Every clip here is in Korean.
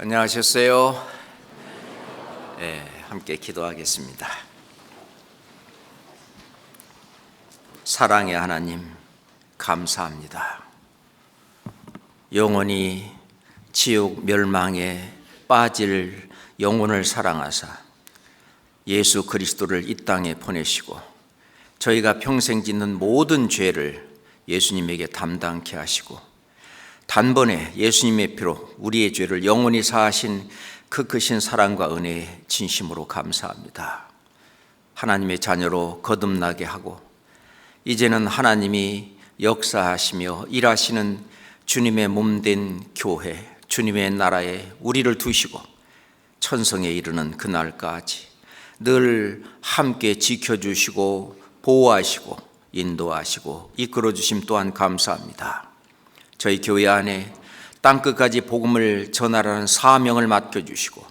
안녕하셨어요? 네, 함께 기도하겠습니다. 사랑의 하나님, 감사합니다. 영원히 지옥 멸망에 빠질 영혼을 사랑하사 예수 그리스도를 이 땅에 보내시고 저희가 평생 짓는 모든 죄를 예수님에게 담당케 하시고 단번에 예수님의 피로 우리의 죄를 영원히 사하신 그 크신 사랑과 은혜에 진심으로 감사합니다. 하나님의 자녀로 거듭나게 하고 이제는 하나님이 역사하시며 일하시는 주님의 몸된 교회, 주님의 나라에 우리를 두시고 천성에 이르는 그날까지 늘 함께 지켜주시고 보호하시고 인도하시고 이끌어주심 또한 감사합니다. 저희 교회 안에 땅끝까지 복음을 전하라는 사명을 맡겨주시고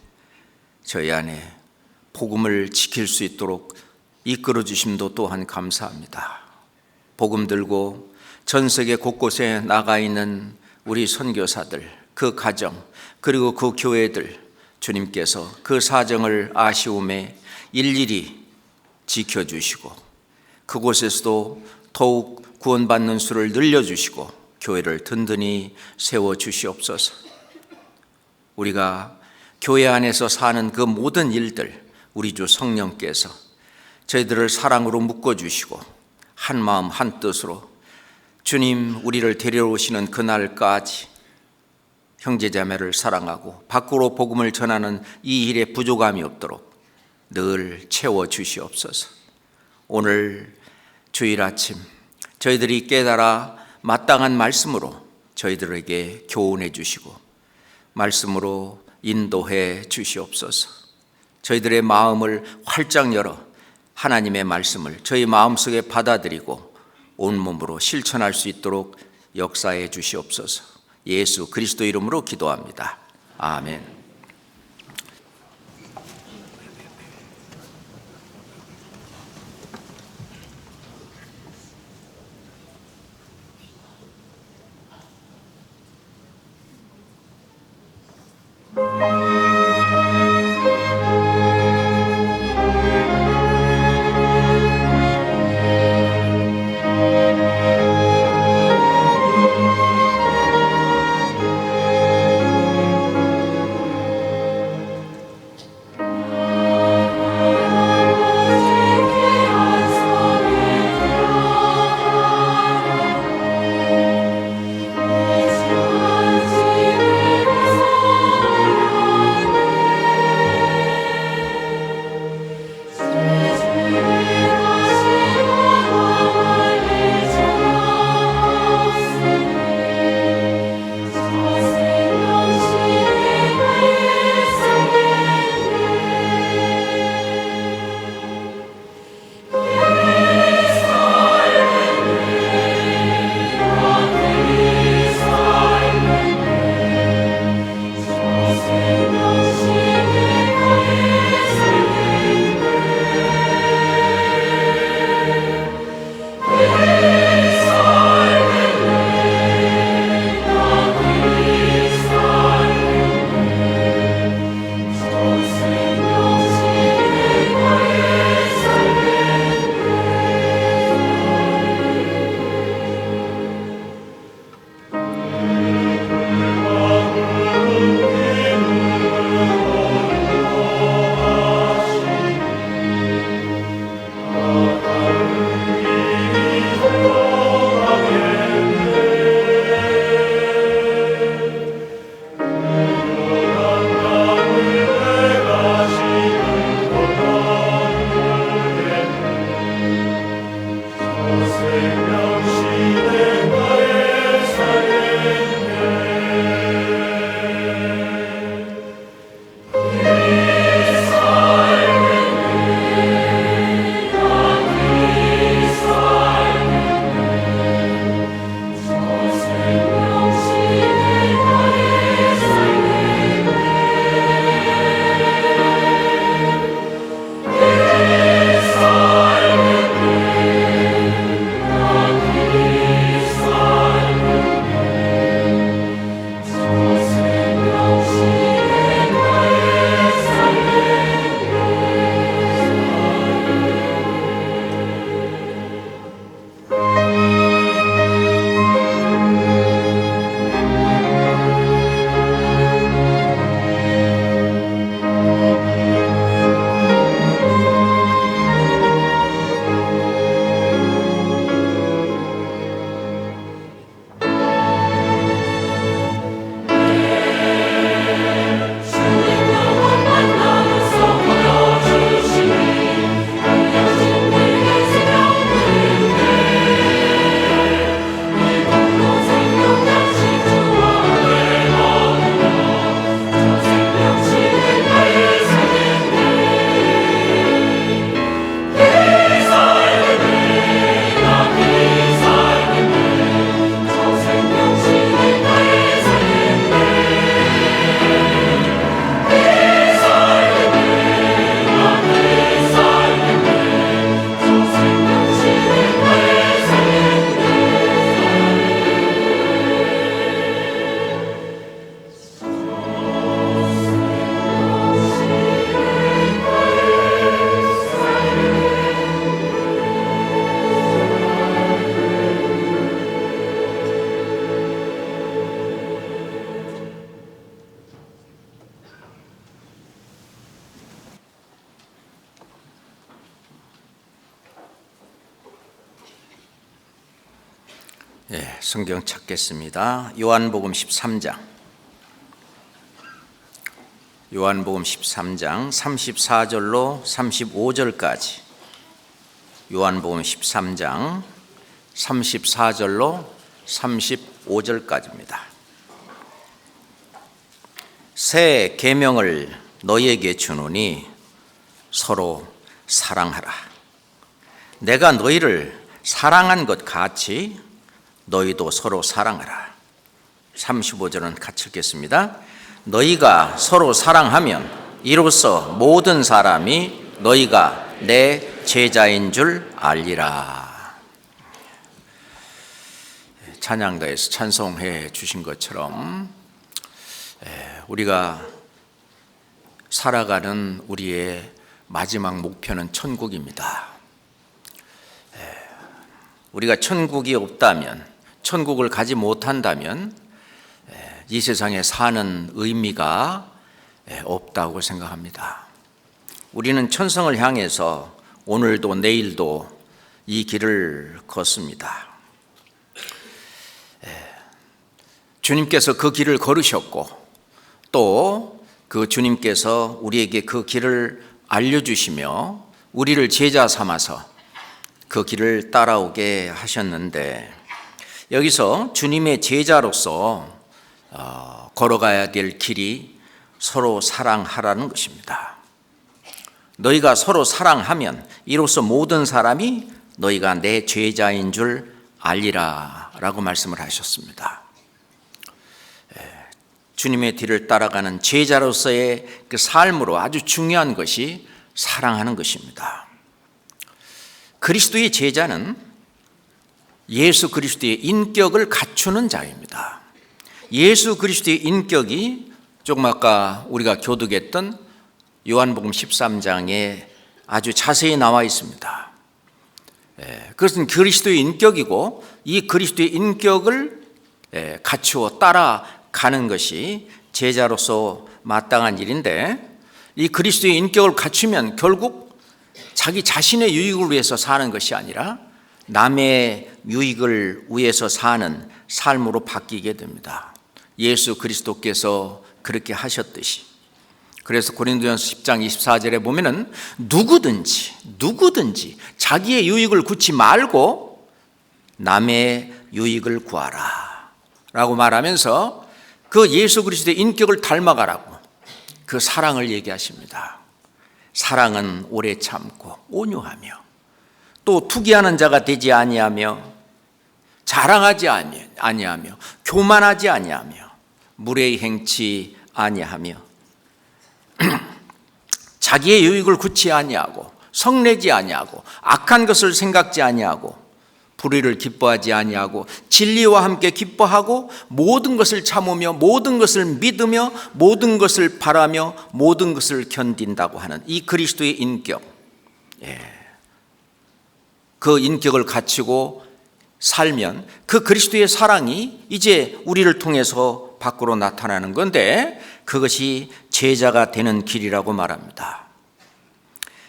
저희 안에 복음을 지킬 수 있도록 이끌어주심도 또한 감사합니다. 복음 들고 전 세계 곳곳에 나가 있는 우리 선교사들, 그 가정 그리고 그 교회들 주님께서 그 사정을 아쉬움에 일일이 지켜주시고 그곳에서도 더욱 구원받는 수를 늘려주시고 교회를 든든히 세워주시옵소서. 우리가 교회 안에서 사는 그 모든 일들 우리 주 성령께서 저희들을 사랑으로 묶어주시고 한 마음 한 뜻으로 주님 우리를 데려오시는 그날까지 형제자매를 사랑하고 밖으로 복음을 전하는 이 일에 부족함이 없도록 늘 채워주시옵소서. 오늘 주일 아침 저희들이 깨달아 마땅한 말씀으로 저희들에게 교훈해 주시고 말씀으로 인도해 주시옵소서. 저희들의 마음을 활짝 열어 하나님의 말씀을 저희 마음속에 받아들이고 온몸으로 실천할 수 있도록 역사해 주시옵소서. 예수 그리스도 이름으로 기도합니다. 아멘. 성경 찾겠습니다. 요한복음 13장. 요한복음 13장 34절로 35절까지. 요한복음 13장 34절로 35절까지입니다. 새 계명을 너희에게 주노니 서로 사랑하라. 내가 너희를 사랑한 것 같이 너희도 서로 사랑하라. 35절은 같이 읽겠습니다. 너희가 서로 사랑하면 이로써 모든 사람이 너희가 내 제자인 줄 알리라. 찬양가에서 찬송해 주신 것처럼 우리가 살아가는 우리의 마지막 목표는 천국입니다. 우리가 천국이 없다면, 천국을 가지 못한다면 이 세상에 사는 의미가 없다고 생각합니다. 우리는 천성을 향해서 오늘도 내일도 이 길을 걷습니다. 주님께서 그 길을 걸으셨고 또 그 주님께서 우리에게 그 길을 알려주시며 우리를 제자 삼아서 그 길을 따라오게 하셨는데, 여기서 주님의 제자로서 걸어가야 될 길이 서로 사랑하라는 것입니다. 너희가 서로 사랑하면 이로써 모든 사람이 너희가 내 제자인 줄 알리라 라고 말씀을 하셨습니다. 주님의 뒤를 따라가는 제자로서의 그 삶으로 아주 중요한 것이 사랑하는 것입니다. 그리스도의 제자는 예수 그리스도의 인격을 갖추는 자입니다. 예수 그리스도의 인격이 조금 아까 우리가 교독했던 요한복음 13장에 아주 자세히 나와 있습니다. 그것은 그리스도의 인격이고 이 그리스도의 인격을 갖추어 따라가는 것이 제자로서 마땅한 일인데, 이 그리스도의 인격을 갖추면 결국 자기 자신의 유익을 위해서 사는 것이 아니라 남의 유익을 위해서 사는 삶으로 바뀌게 됩니다. 예수 그리스도께서 그렇게 하셨듯이. 그래서 고린도전서 10장 24절에 보면은 누구든지 자기의 유익을 구치 말고 남의 유익을 구하라 라고 말하면서 그 예수 그리스도의 인격을 닮아가라고 그 사랑을 얘기하십니다. 사랑은 오래 참고 온유하며 또 투기하는 자가 되지 아니하며 자랑하지 아니하며 교만하지 아니하며 무례히 행치 아니하며 자기의 유익을 구치 아니하고 성내지 아니하고 악한 것을 생각지 아니하고 불의를 기뻐하지 아니하고 진리와 함께 기뻐하고 모든 것을 참으며 모든 것을 믿으며 모든 것을 바라며 모든 것을 견딘다고 하는 이 그리스도의 인격, 그 인격을 갖추고 살면 그 그리스도의 사랑이 이제 우리를 통해서 밖으로 나타나는 건데, 그것이 제자가 되는 길이라고 말합니다.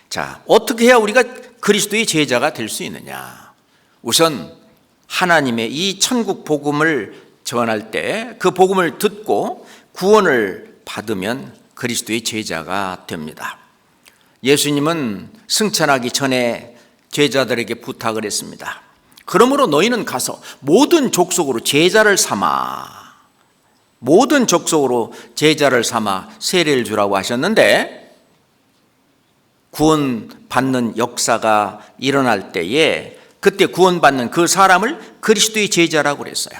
자, 어떻게 해야 우리가 그리스도의 제자가 될 수 있느냐? 우선 하나님의 이 천국 복음을 전할 때 그 복음을 듣고 구원을 받으면 그리스도의 제자가 됩니다. 예수님은 승천하기 전에 제자들에게 부탁을 했습니다. 그러므로 너희는 가서 모든 족속으로 제자를 삼아 세례를 주라고 하셨는데, 구원받는 역사가 일어날 때에 그때 구원받는 그 사람을 그리스도의 제자라고 그랬어요.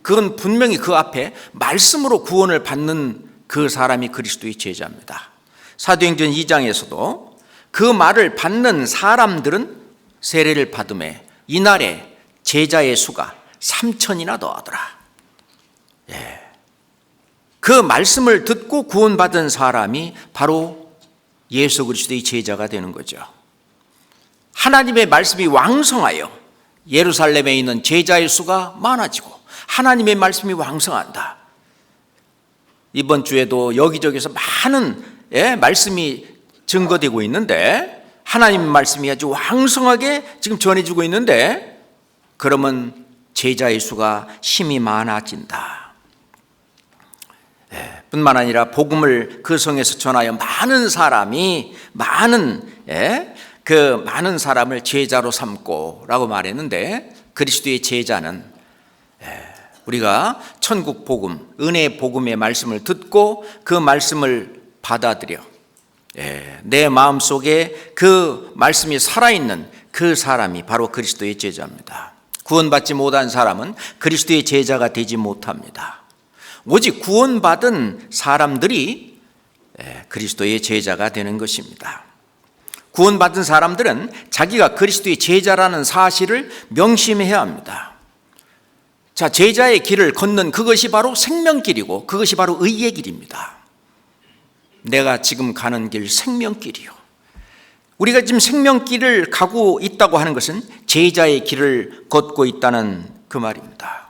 그건 분명히 그 앞에 말씀으로 구원을 받는 그 사람이 그리스도의 제자입니다. 사도행전 2장에서도 그 말을 받는 사람들은 세례를 받음에 이날에 제자의 수가 3,000이나 더하더라. 그 말씀을 듣고 구원받은 사람이 바로 예수 그리스도의 제자가 되는 거죠. 하나님의 말씀이 왕성하여 예루살렘에 있는 제자의 수가 많아지고 하나님의 말씀이 왕성한다. 이번 주에도 여기저기서 많은 말씀이 증거되고 있는데, 하나님의 말씀이 아주 왕성하게 지금 전해지고 있는데, 그러면 제자의 수가 힘이 많아진다. 뿐만 아니라 복음을 그 성에서 전하여 많은 사람을 제자로 삼고라고 말했는데, 그리스도의 제자는 우리가 천국 복음, 은혜 복음의 말씀을 듣고 그 말씀을 받아들여 내 마음속에 그 말씀이 살아있는 그 사람이 바로 그리스도의 제자입니다. 구원받지 못한 사람은 그리스도의 제자가 되지 못합니다. 오직 구원받은 사람들이 그리스도의 제자가 되는 것입니다. 구원받은 사람들은 자기가 그리스도의 제자라는 사실을 명심해야 합니다. 자, 제자의 길을 걷는 그것이 바로 생명길이고 그것이 바로 의의 길입니다. 내가 지금 가는 길 생명길이요. 우리가 지금 생명길을 가고 있다고 하는 것은 제자의 길을 걷고 있다는 그 말입니다.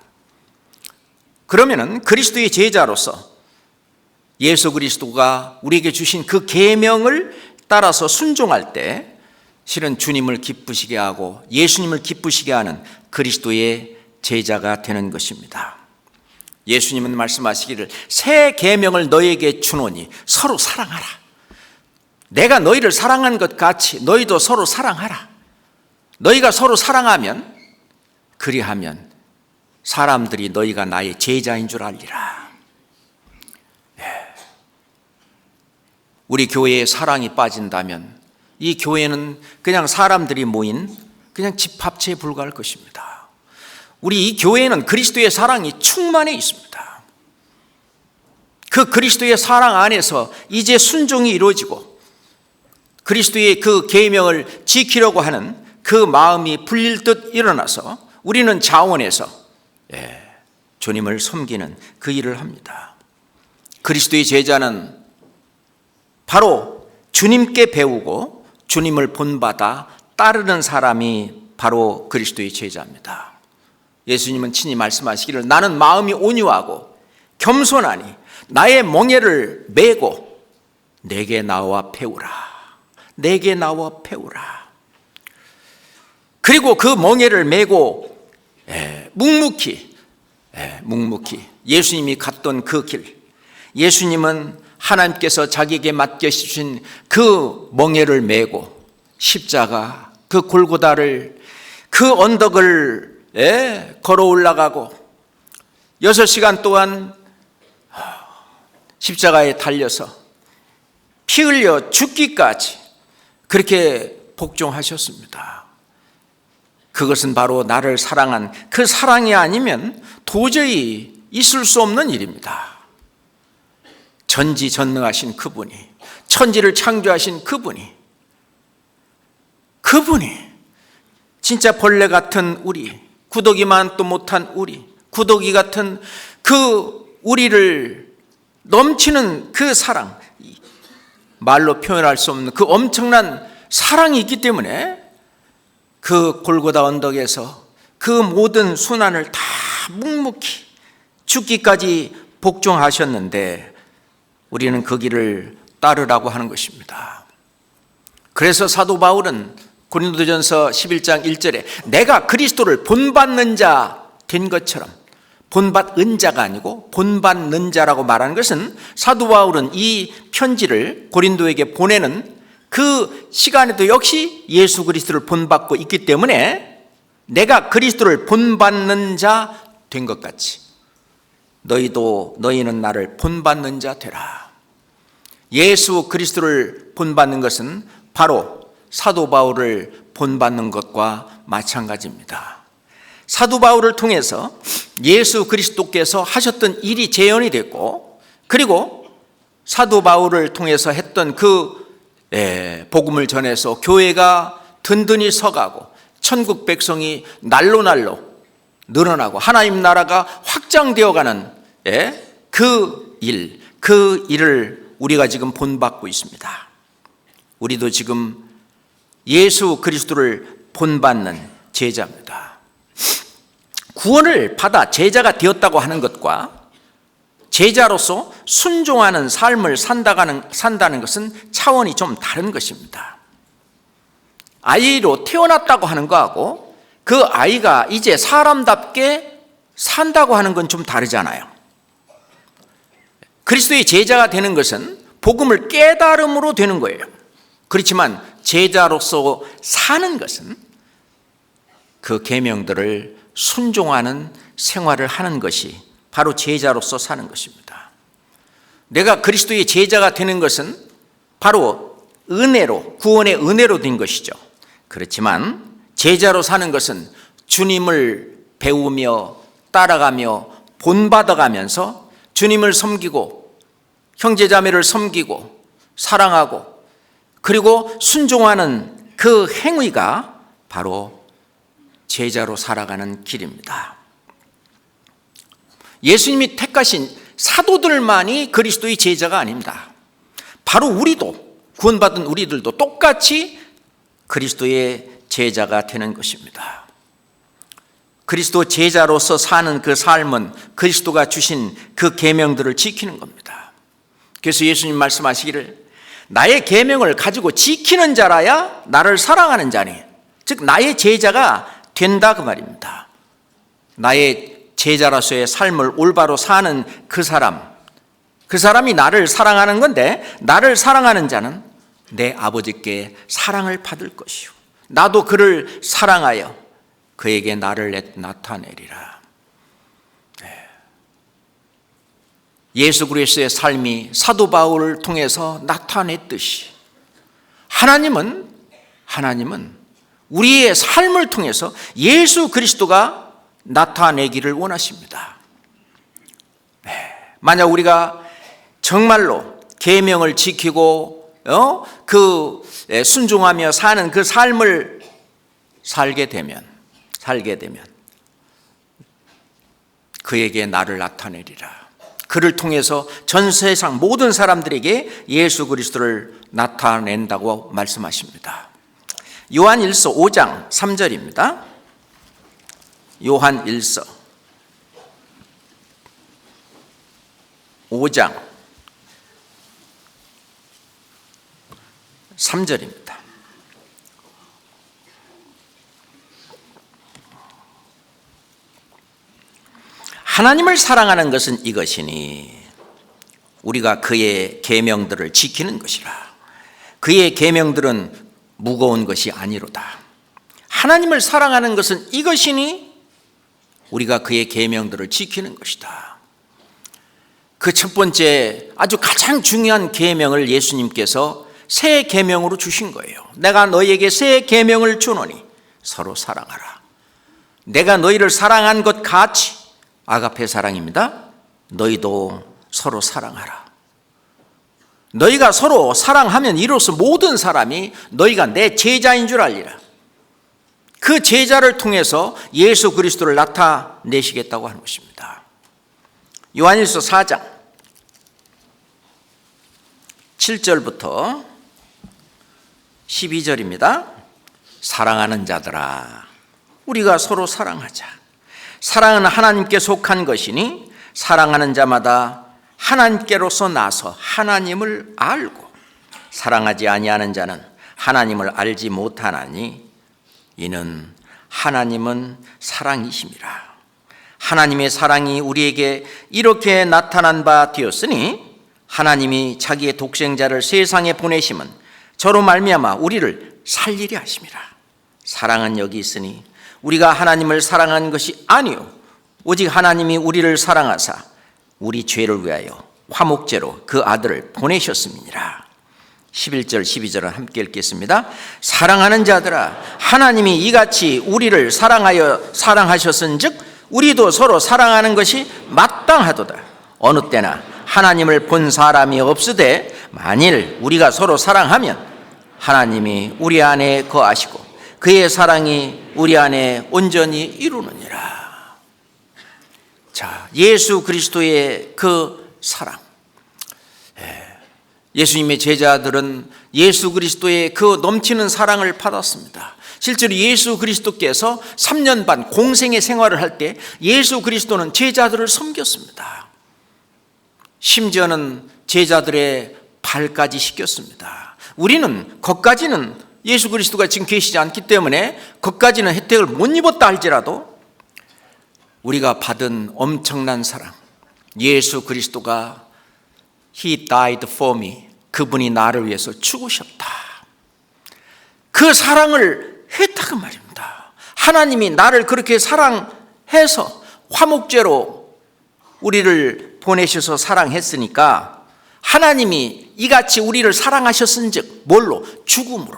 그러면은 그리스도의 제자로서 예수 그리스도가 우리에게 주신 그 계명을 따라서 순종할 때 실은 주님을 기쁘시게 하고 예수님을 기쁘시게 하는 그리스도의 제자가 되는 것입니다. 예수님은 말씀하시기를 새 계명을 너희에게 주노니 서로 사랑하라. 내가 너희를 사랑한 것 같이 너희도 서로 사랑하라. 너희가 서로 사랑하면, 그리하면 사람들이 너희가 나의 제자인 줄 알리라. 우리 교회에 사랑이 빠진다면 이 교회는 그냥 사람들이 모인 그냥 집합체에 불과할 것입니다. 우리 이 교회는 그리스도의 사랑이 충만해 있습니다. 그 그리스도의 사랑 안에서 이제 순종이 이루어지고 그리스도의 그 계명을 지키려고 하는 그 마음이 불릴 듯 일어나서 우리는 자원해서 주님을 섬기는 그 일을 합니다. 그리스도의 제자는 바로 주님께 배우고 주님을 본받아 따르는 사람이 바로 그리스도의 제자입니다. 예수님은 친히 말씀하시기를 나는 마음이 온유하고 겸손하니 나의 멍에를 메고 내게 나와 배우라. 내게 나와 배우라. 그리고 그 멍에를 메고 묵묵히 예수님이 갔던 그 길, 예수님은 하나님께서 자기에게 맡겨주신 그 멍에를 메고 십자가, 그 골고다를, 그 언덕을 걸어 올라가고 6시간 동안 십자가에 달려서 피 흘려 죽기까지 그렇게 복종하셨습니다. 그것은 바로 나를 사랑한 그 사랑이 아니면 도저히 있을 수 없는 일입니다. 전지전능하신 그분이, 천지를 창조하신 그분이 진짜 벌레 같은 우리, 구더기만 또 못한 우리, 구더기 같은 그 우리를 넘치는 그 사랑, 말로 표현할 수 없는 그 엄청난 사랑이 있기 때문에 그 골고다 언덕에서 그 모든 순환을 다 묵묵히 죽기까지 복종하셨는데 우리는 그 길을 따르라고 하는 것입니다. 그래서 사도 바울은 고린도전서 11장 1절에 내가 그리스도를 본받는 자 된 것처럼, 본받은 자가 아니고 본받는 자라고 말하는 것은 사도 바울은 이 편지를 고린도에게 보내는 그 시간에도 역시 예수 그리스도를 본받고 있기 때문에 내가 그리스도를 본받는 자 된 것 같이 너희는 나를 본받는 자 되라. 예수 그리스도를 본받는 것은 바로 사도 바울을 본받는 것과 마찬가지입니다. 사도 바울을 통해서 예수 그리스도께서 하셨던 일이 재현이 됐고, 그리고 사도 바울을 통해서 했던 그 복음을 전해서 교회가 든든히 서가고 천국 백성이 날로 늘어나고 하나님 나라가 확장되어가는 그 일을 우리가 지금 본받고 있습니다. 우리도 지금 예수 그리스도를 본받는 제자입니다. 구원을 받아 제자가 되었다고 하는 것과 제자로서 순종하는 삶을 산다는 것은 차원이 좀 다른 것입니다. 아이로 태어났다고 하는 것하고 그 아이가 이제 사람답게 산다고 하는 건 좀 다르잖아요. 그리스도의 제자가 되는 것은 복음을 깨달음으로 되는 거예요. 그렇지만 제자로서 사는 것은 그 계명들을 순종하는 생활을 하는 것이 바로 제자로서 사는 것입니다. 내가 그리스도의 제자가 되는 것은 바로 은혜로, 구원의 은혜로 된 것이죠. 그렇지만 제자로 사는 것은 주님을 배우며 따라가며 본받아가면서 주님을 섬기고 형제자매를 섬기고 사랑하고 그리고 순종하는 그 행위가 바로 제자로 살아가는 길입니다. 예수님이 택하신 사도들만이 그리스도의 제자가 아닙니다. 바로 우리도, 구원받은 우리들도 똑같이 그리스도의 제자가 되는 것입니다. 그리스도 제자로서 사는 그 삶은 그리스도가 주신 그 계명들을 지키는 겁니다. 그래서 예수님 말씀하시기를 나의 계명을 가지고 지키는 자라야 나를 사랑하는 자니, 즉 나의 제자가 된다 그 말입니다. 나의 제자로서의 삶을 올바로 사는 그 사람이 나를 사랑하는 건데, 나를 사랑하는 자는 내 아버지께 사랑을 받을 것이요 나도 그를 사랑하여 그에게 나를 나타내리라. 예수 그리스도의 삶이 사도 바울을 통해서 나타냈듯이 하나님은 우리의 삶을 통해서 예수 그리스도가 나타내기를 원하십니다. 만약 우리가 정말로 계명을 지키고 순종하며 사는 그 삶을 살게 되면 그에게 나를 나타내리라. 그를 통해서 전 세상 모든 사람들에게 예수 그리스도를 나타낸다고 말씀하십니다. 요한일서 5장 3절입니다. 요한일서 5장 3절입니다. 하나님을 사랑하는 것은 이것이니 우리가 그의 계명들을 지키는 것이라. 그의 계명들은 무거운 것이 아니로다. 하나님을 사랑하는 것은 이것이니 우리가 그의 계명들을 지키는 것이다. 그 첫 번째 아주 가장 중요한 계명을 예수님께서 새 계명으로 주신 거예요. 내가 너희에게 새 계명을 주노니 서로 사랑하라. 내가 너희를 사랑한 것 같이, 아가페 사랑입니다. 너희도 서로 사랑하라. 너희가 서로 사랑하면 이로써 모든 사람이 너희가 내 제자인 줄 알리라. 그 제자를 통해서 예수 그리스도를 나타내시겠다고 하는 것입니다. 요한일서 4장 7절부터 12절입니다. 사랑하는 자들아, 우리가 서로 사랑하자. 사랑은 하나님께 속한 것이니 사랑하는 자마다 하나님께로서 나서 하나님을 알고, 사랑하지 아니하는 자는 하나님을 알지 못하나니 이는 하나님은 사랑이심이라. 하나님의 사랑이 우리에게 이렇게 나타난 바 되었으니 하나님이 자기의 독생자를 세상에 보내심은 저로 말미암아 우리를 살리려 하심이라. 사랑은 여기 있으니 우리가 하나님을 사랑한 것이 아니요 오직 하나님이 우리를 사랑하사 우리 죄를 위하여 화목제로 그 아들을 보내셨음이니라. 11절 12절은 함께 읽겠습니다. 사랑하는 자들아, 하나님이 이같이 우리를 사랑하셨은즉 우리도 서로 사랑하는 것이 마땅하도다. 어느 때나 하나님을 본 사람이 없으되 만일 우리가 서로 사랑하면 하나님이 우리 안에 거하시고 그의 사랑이 우리 안에 온전히 이루느니라. 자, 예수 그리스도의 그 사랑. 예수님의 제자들은 예수 그리스도의 그 넘치는 사랑을 받았습니다. 실제로 예수 그리스도께서 3년 반 공생의 생활을 할 때 예수 그리스도는 제자들을 섬겼습니다. 심지어는 제자들의 발까지 씻겼습니다. 우리는 겉까지는 예수 그리스도가 지금 계시지 않기 때문에 그까지는 혜택을 못 입었다 할지라도 우리가 받은 엄청난 사랑, 예수 그리스도가 He died for me, 그분이 나를 위해서 죽으셨다. 그 사랑을 했다고 말입니다. 하나님이 나를 그렇게 사랑해서 화목제로 우리를 보내셔서 사랑했으니까 하나님이 이같이 우리를 사랑하셨은즉 뭘로? 죽음으로.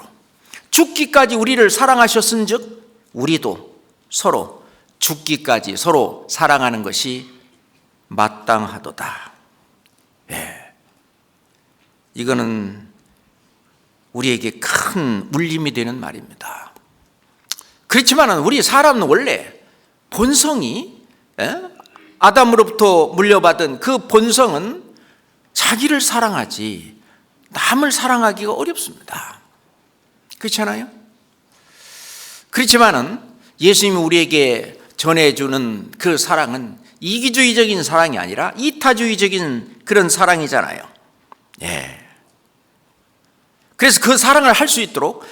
죽기까지 우리를 사랑하셨은즉 우리도 서로 죽기까지 서로 사랑하는 것이 마땅하도다. 이거는 우리에게 큰 울림이 되는 말입니다. 그렇지만 우리 사람은 원래 본성이 아담으로부터 물려받은 그 본성은 자기를 사랑하지 남을 사랑하기가 어렵습니다. 그렇잖아요? 그렇지만은 예수님이 우리에게 전해주는 그 사랑은 이기주의적인 사랑이 아니라 이타주의적인 그런 사랑이잖아요. 그래서 그 사랑을 할 수 있도록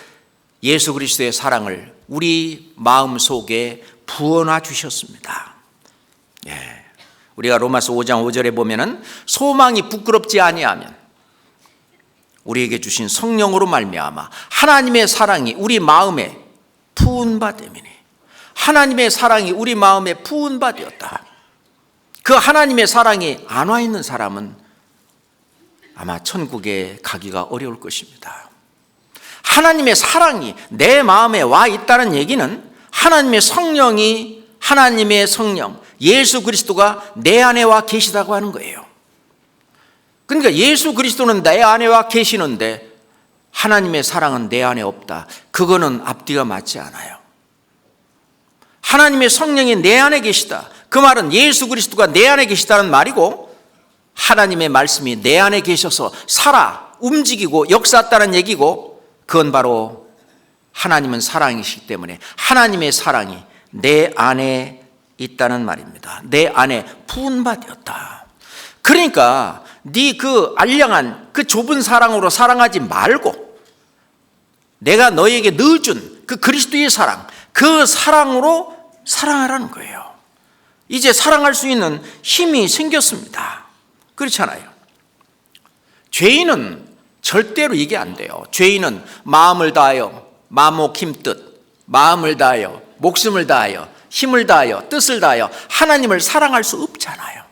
예수 그리스도의 사랑을 우리 마음속에 부어놔 주셨습니다. 우리가 로마서 5장 5절에 보면은 소망이 부끄럽지 아니하면 우리에게 주신 성령으로 말미암아 하나님의 사랑이 우리 마음에 부은 바 됨이니, 하나님의 사랑이 우리 마음에 부은 바 되었다. 그 하나님의 사랑이 안 와 있는 사람은 아마 천국에 가기가 어려울 것입니다. 하나님의 사랑이 내 마음에 와 있다는 얘기는 하나님의 성령이, 하나님의 성령 예수 그리스도가 내 안에 와 계시다고 하는 거예요. 그러니까 예수 그리스도는 내 안에 와 계시는데 하나님의 사랑은 내 안에 없다. 그거는 앞뒤가 맞지 않아요. 하나님의 성령이 내 안에 계시다. 그 말은 예수 그리스도가 내 안에 계시다는 말이고, 하나님의 말씀이 내 안에 계셔서 살아 움직이고 역사했다는 얘기고, 그건 바로 하나님은 사랑이시기 때문에 하나님의 사랑이 내 안에 있다는 말입니다. 내 안에 부은 바 되었다. 그러니까 네 그 알량한 그 좁은 사랑으로 사랑하지 말고 내가 너에게 넣어준 그 그리스도의 사랑, 그 사랑으로 사랑하라는 거예요. 이제 사랑할 수 있는 힘이 생겼습니다. 그렇잖아요. 죄인은 절대로 이게 안 돼요. 죄인은 마음을 다하여, 마목 힘뜻, 마음을 다하여, 목숨을 다하여, 힘을 다하여, 뜻을 다하여 하나님을 사랑할 수 없잖아요.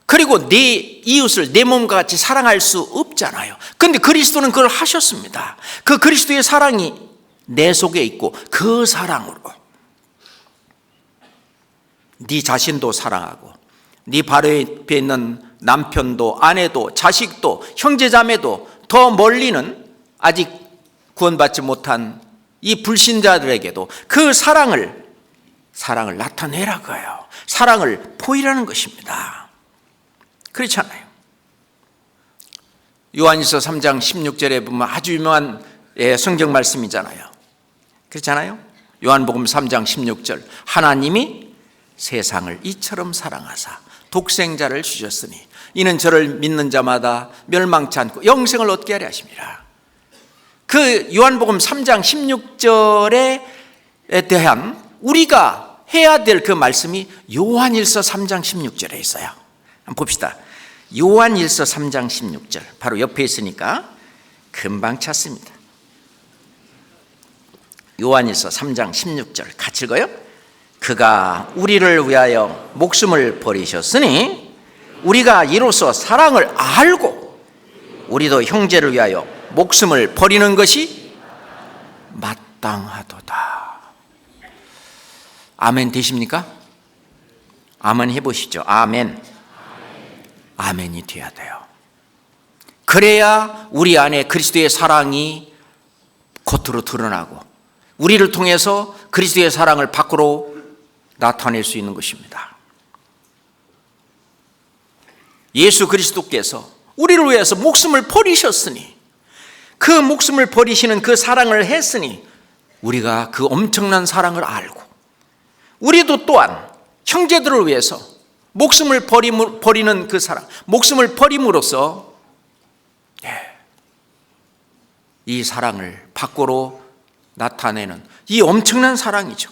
그리고 내 이웃을 내 몸과 같이 사랑할 수 없잖아요. 그런데 그리스도는 그걸 하셨습니다. 그 그리스도의 사랑이 내 속에 있고 그 사랑으로 네 자신도 사랑하고 네 바로 옆에 있는 남편도 아내도 자식도 형제자매도 더 멀리는 아직 구원받지 못한 이 불신자들에게도 그 사랑을 나타내라고 해요. 사랑을 보이라는 것입니다. 그렇잖아요. 요한일서 3장 16절에 보면 아주 유명한 성경 말씀이잖아요. 그렇잖아요. 요한복음 3장 16절, 하나님이 세상을 이처럼 사랑하사 독생자를 주셨으니 이는 저를 믿는 자마다 멸망치 않고 영생을 얻게 하려 하심이라. 그 요한복음 3장 16절에 대한 우리가 해야 될 그 말씀이 요한일서 3장 16절에 있어요. 한번 봅시다. 요한일서 3장 16절 바로 옆에 있으니까 금방 찾습니다. 요한일서 3장 16절 같이 읽어요. 그가 우리를 위하여 목숨을 버리셨으니 우리가 이로써 사랑을 알고 우리도 형제를 위하여 목숨을 버리는 것이 마땅하도다. 아멘 되십니까? 아멘 해보시죠. 아멘. 아멘이 돼야 돼요. 그래야 우리 안에 그리스도의 사랑이 겉으로 드러나고 우리를 통해서 그리스도의 사랑을 밖으로 나타낼 수 있는 것입니다. 예수 그리스도께서 우리를 위해서 목숨을 버리셨으니, 그 목숨을 버리시는 그 사랑을 했으니 우리가 그 엄청난 사랑을 알고 우리도 또한 형제들을 위해서 목숨을 버리는 그 사랑, 목숨을 버림으로써 이 사랑을 밖으로 나타내는 이 엄청난 사랑이죠.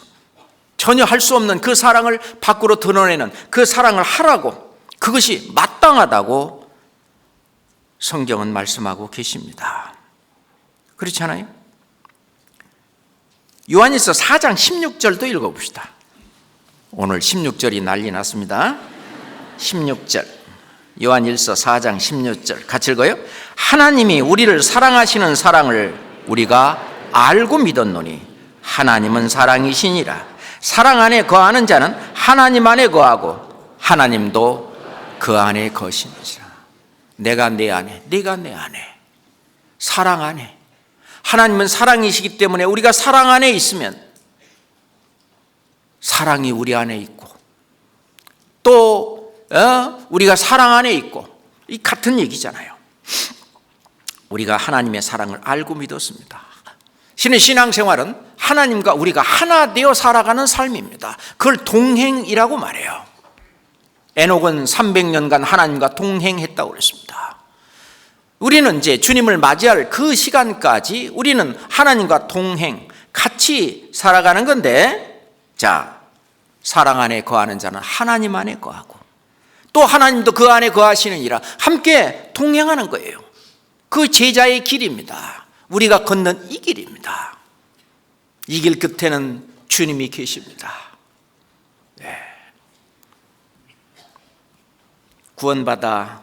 전혀 할 수 없는 그 사랑을 밖으로 드러내는 그 사랑을 하라고, 그것이 마땅하다고 성경은 말씀하고 계십니다. 그렇지 않아요? 요한일서 4장 16절도 읽어봅시다. 오늘 16절이 난리 났습니다. 16절, 요한일서 4장 16절 같이 읽어요. 하나님이 우리를 사랑하시는 사랑을 우리가 알고 믿었노니 하나님은 사랑이시니라. 사랑 안에 거하는 자는 하나님 안에 거하고 하나님도 그 안에 거하시니라. 내가 내 안에, 네가 내 안에, 사랑 안에. 하나님은 사랑이시기 때문에 우리가 사랑 안에 있으면 사랑이 우리 안에 있고, 또 우리가 사랑 안에 있고, 이 같은 얘기잖아요. 우리가 하나님의 사랑을 알고 믿었습니다. 신의 신앙생활은 하나님과 우리가 하나 되어 살아가는 삶입니다. 그걸 동행이라고 말해요. 에녹은 300년간 하나님과 동행했다고 그랬습니다. 우리는 이제 주님을 맞이할 그 시간까지 우리는 하나님과 동행, 같이 살아가는 건데, 자, 사랑 안에 거하는 자는 하나님 안에 거하고 또 하나님도 그 안에 거하시느니라. 함께 동행하는 거예요. 그 제자의 길입니다. 우리가 걷는 이 길입니다. 이 길 끝에는 주님이 계십니다. 네. 구원받아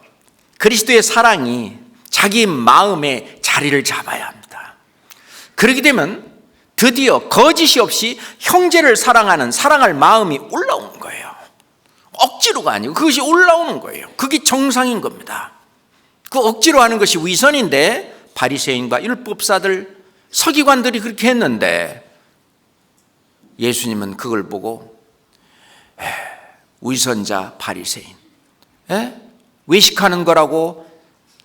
그리스도의 사랑이 자기 마음에 자리를 잡아야 합니다. 그렇게 되면 드디어 거짓이 없이 형제를 사랑하는, 사랑할 마음이 올라오는 거예요. 억지로가 아니고 그것이 올라오는 거예요. 그게 정상인 겁니다. 그 억지로 하는 것이 위선인데, 바리새인과 율법사들, 서기관들이 그렇게 했는데 예수님은 그걸 보고 위선자 바리새인, 외식하는 거라고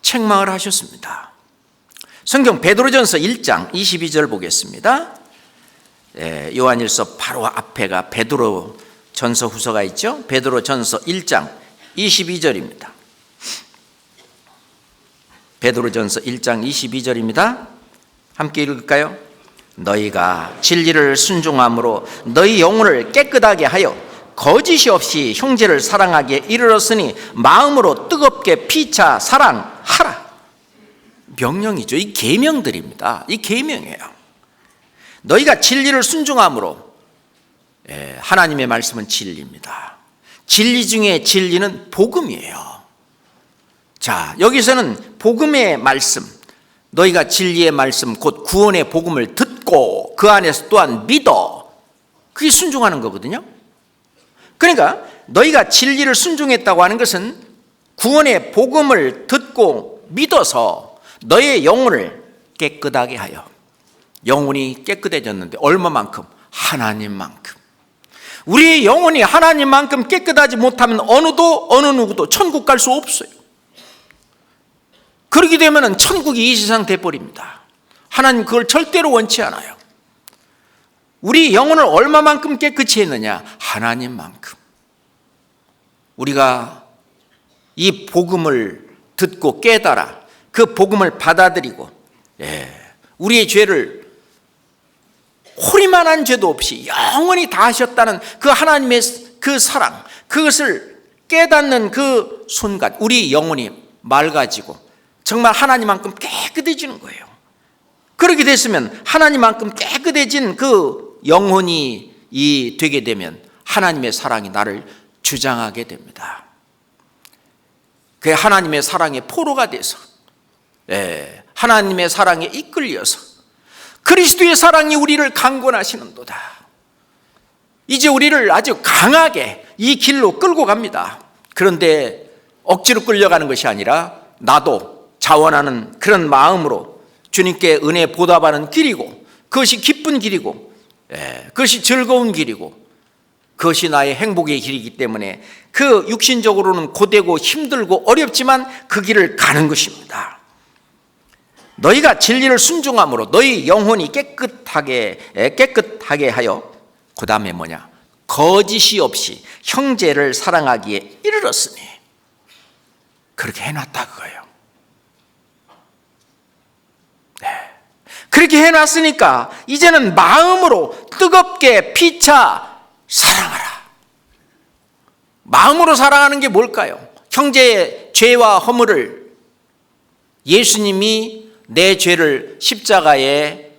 책망을 하셨습니다. 성경 베드로전서 1장 22절 보겠습니다. 요한일서 바로 앞에가 베드로전서 후서가 있죠. 베드로전서 1장 22절입니다. 베드로전서 1장 22절입니다. 함께 읽을까요? 너희가 진리를 순종함으로 너희 영혼을 깨끗하게 하여 거짓이 없이 형제를 사랑하기에 이르렀으니 마음으로 뜨겁게 피차 사랑하라. 명령이죠. 이 계명들입니다. 이 계명이에요. 너희가 진리를 순종함으로, 하나님의 말씀은 진리입니다. 진리 중에 진리는 복음이에요. 자, 여기서는 복음의 말씀, 너희가 진리의 말씀 곧 구원의 복음을 듣고 그 안에서 또한 믿어, 그게 순종하는 거거든요. 그러니까 너희가 진리를 순종했다고 하는 것은 구원의 복음을 듣고 믿어서 너의 영혼을 깨끗하게 하여, 영혼이 깨끗해졌는데 얼마만큼? 하나님만큼. 우리의 영혼이 하나님만큼 깨끗하지 못하면 어느 누구도 천국 갈 수 없어요. 그렇게 되면 천국이 이 세상 돼버립니다. 하나님 그걸 절대로 원치 않아요. 우리 영혼을 얼마만큼 깨끗이 했느냐? 하나님만큼. 우리가 이 복음을 듣고 깨달아 그 복음을 받아들이고, 우리의 죄를 호리만한 죄도 없이 영원히 다 하셨다는 그 하나님의 그 사랑, 그것을 깨닫는 그 순간 우리 영혼이 맑아지고 정말 하나님만큼 깨끗해지는 거예요. 그렇게 됐으면 하나님만큼 깨끗해진 그 영혼이 되게 되면 하나님의 사랑이 나를 주장하게 됩니다. 그 하나님의 사랑의 포로가 돼서, 하나님의 사랑에 이끌려서 그리스도의 사랑이 우리를 강권하시는도다. 이제 우리를 아주 강하게 이 길로 끌고 갑니다. 그런데 억지로 끌려가는 것이 아니라 나도 자원하는 그런 마음으로 주님께 은혜 보답하는 길이고, 그것이 기쁜 길이고, 그것이 즐거운 길이고, 그것이 나의 행복의 길이기 때문에 그 육신적으로는 고되고 힘들고 어렵지만 그 길을 가는 것입니다. 너희가 진리를 순종함으로 너희 영혼이 깨끗하게 하여, 그 다음에 뭐냐? 거짓이 없이 형제를 사랑하기에 이르렀으니. 그렇게 해놨다 그거예요. 그렇게 해놨으니까 이제는 마음으로 뜨겁게 피차 사랑하라. 마음으로 사랑하는 게 뭘까요? 형제의 죄와 허물을 예수님이 내 죄를 십자가를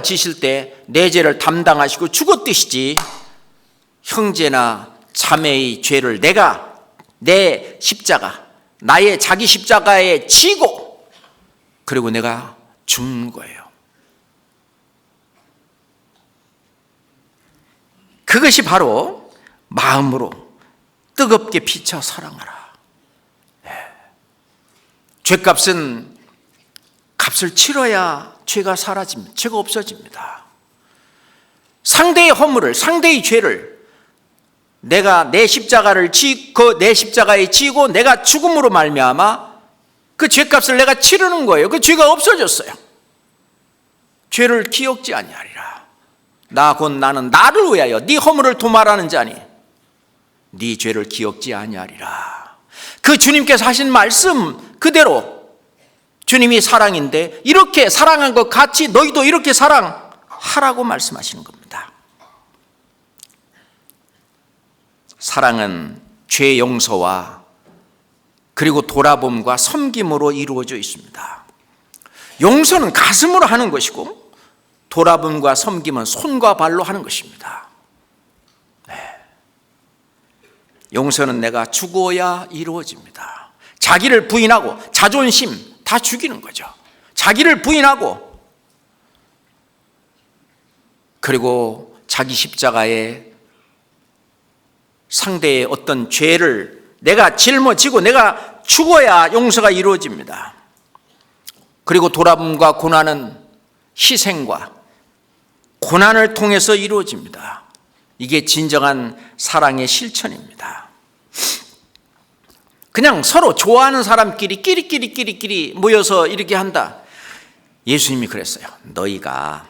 지실 때 내 죄를 담당하시고 죽었듯이지, 형제나 자매의 죄를 내가 내 십자가, 나의 자기 십자가에 지고 그리고 내가 죽는 거예요. 그것이 바로 마음으로 뜨겁게 피쳐 사랑하라. 죄값은 값을 치러야 죄가 사라집니다. 죄가 없어집니다. 상대의 허물을, 상대의 죄를 내가 내 십자가를 내 십자가에 지고 내가 죽음으로 말미암아 그 죄값을 내가 치르는 거예요. 그 죄가 없어졌어요. 죄를 기억지 아니하리라. 나 곧 나는 나를 위하여 네 허물을 도말하는 자니 네 죄를 기억지 아니하리라. 그 주님께서 하신 말씀 그대로 주님이 사랑인데 이렇게 사랑한 것 같이 너희도 이렇게 사랑하라고 말씀하시는 겁니다. 사랑은 죄 용서와 그리고 돌아봄과 섬김으로 이루어져 있습니다. 용서는 가슴으로 하는 것이고 돌아봄과 섬김은 손과 발로 하는 것입니다. 용서는 내가 죽어야 이루어집니다. 자기를 부인하고 자존심 다 죽이는 거죠. 자기를 부인하고 그리고 자기 십자가에 상대의 어떤 죄를 내가 짊어지고 내가 죽어야 용서가 이루어집니다. 그리고 돌아봄과 고난은 희생과 고난을 통해서 이루어집니다. 이게 진정한 사랑의 실천입니다. 그냥 서로 좋아하는 사람끼리 끼리끼리 모여서 이렇게 한다. 예수님이 그랬어요. 너희가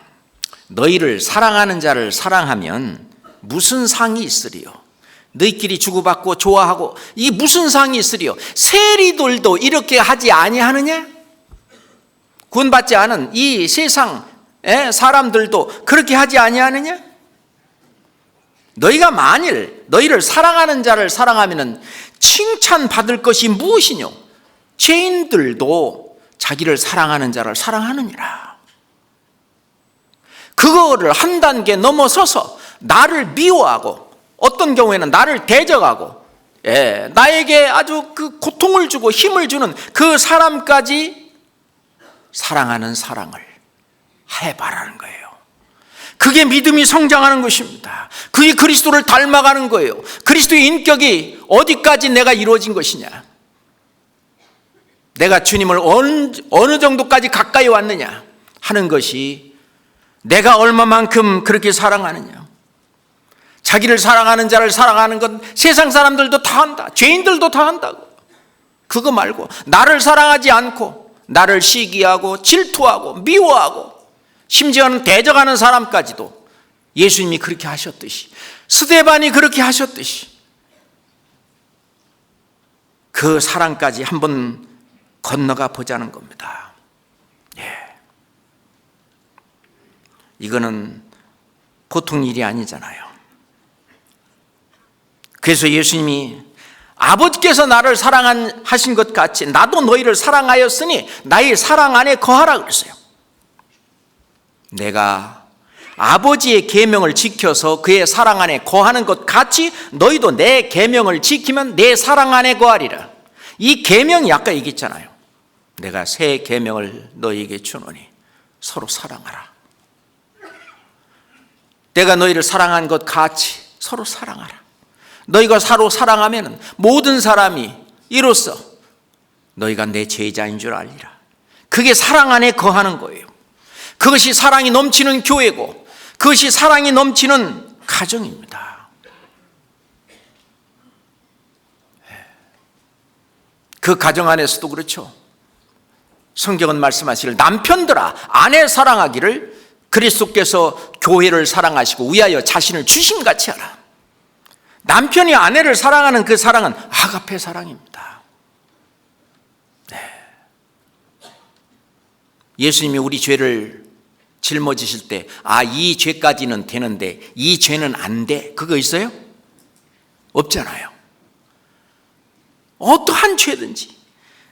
너희를 사랑하는 자를 사랑하면 무슨 상이 있으리요? 너희끼리 주고받고 좋아하고 이 무슨 상이 있으리요? 세리들도 이렇게 하지 아니하느냐? 구원받지 않은 이 세상 사람들도 그렇게 하지 아니하느냐? 너희가 만일 너희를 사랑하는 자를 사랑하면 칭찬받을 것이 무엇이뇨? 죄인들도 자기를 사랑하는 자를 사랑하느니라. 그거를 한 단계 넘어서서 나를 미워하고 어떤 경우에는 나를 대적하고 나에게 아주 그 고통을 주고 힘을 주는 그 사람까지 사랑하는 사랑을 해봐라는 거예요. 그게 믿음이 성장하는 것입니다. 그게 그리스도를 닮아가는 거예요. 그리스도의 인격이 어디까지 내가 이루어진 것이냐, 내가 주님을 어느 정도까지 가까이 왔느냐 하는 것이 내가 얼마만큼 그렇게 사랑하느냐. 자기를 사랑하는 자를 사랑하는 건 세상 사람들도 다 한다. 죄인들도 다 한다고. 그거 말고 나를 사랑하지 않고 나를 시기하고 질투하고 미워하고 심지어는 대적하는 사람까지도 예수님이 그렇게 하셨듯이, 스데반이 그렇게 하셨듯이 그 사랑까지 한번 건너가 보자는 겁니다. 이거는 보통 일이 아니잖아요. 그래서 예수님이 아버지께서 나를 사랑하신 것 같이 나도 너희를 사랑하였으니 나의 사랑 안에 거하라 그랬어요. 내가 아버지의 계명을 지켜서 그의 사랑 안에 거하는 것 같이 너희도 내 계명을 지키면 내 사랑 안에 거하리라. 이 계명이 아까 얘기했잖아요. 내가 새 계명을 너희에게 주노니 서로 사랑하라. 내가 너희를 사랑한 것 같이 서로 사랑하라. 너희가 서로 사랑하면 모든 사람이 이로써 너희가 내 제자인 줄 알리라. 그게 사랑 안에 거하는 거예요. 그것이 사랑이 넘치는 교회고 그것이 사랑이 넘치는 가정입니다. 그 가정 안에서도 그렇죠. 성경은 말씀하시길 남편들아 아내 사랑하기를 그리스도께서 교회를 사랑하시고 위하여 자신을 주심같이 하라. 남편이 아내를 사랑하는 그 사랑은 아가페 사랑입니다. 예수님이 우리 죄를 짊어지실 때, 이 죄까지는 되는데 이 죄는 안 돼, 그거 있어요? 없잖아요. 어떠한 죄든지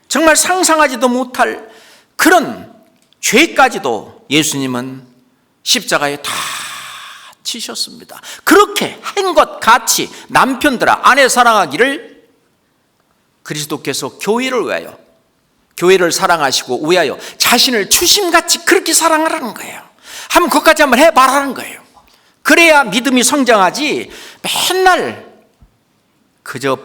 정말 상상하지도 못할 그런 죄까지도 예수님은 십자가에 다 치셨습니다. 그렇게 한 것 같이 남편들아 아내 사랑하기를 그리스도께서 교회를 위하여, 교회를 사랑하시고 위하여 자신을 주심같이 그렇게 사랑하라는 거예요. 한번 그것까지 한번 해봐라는 거예요. 그래야 믿음이 성장하지, 맨날 그저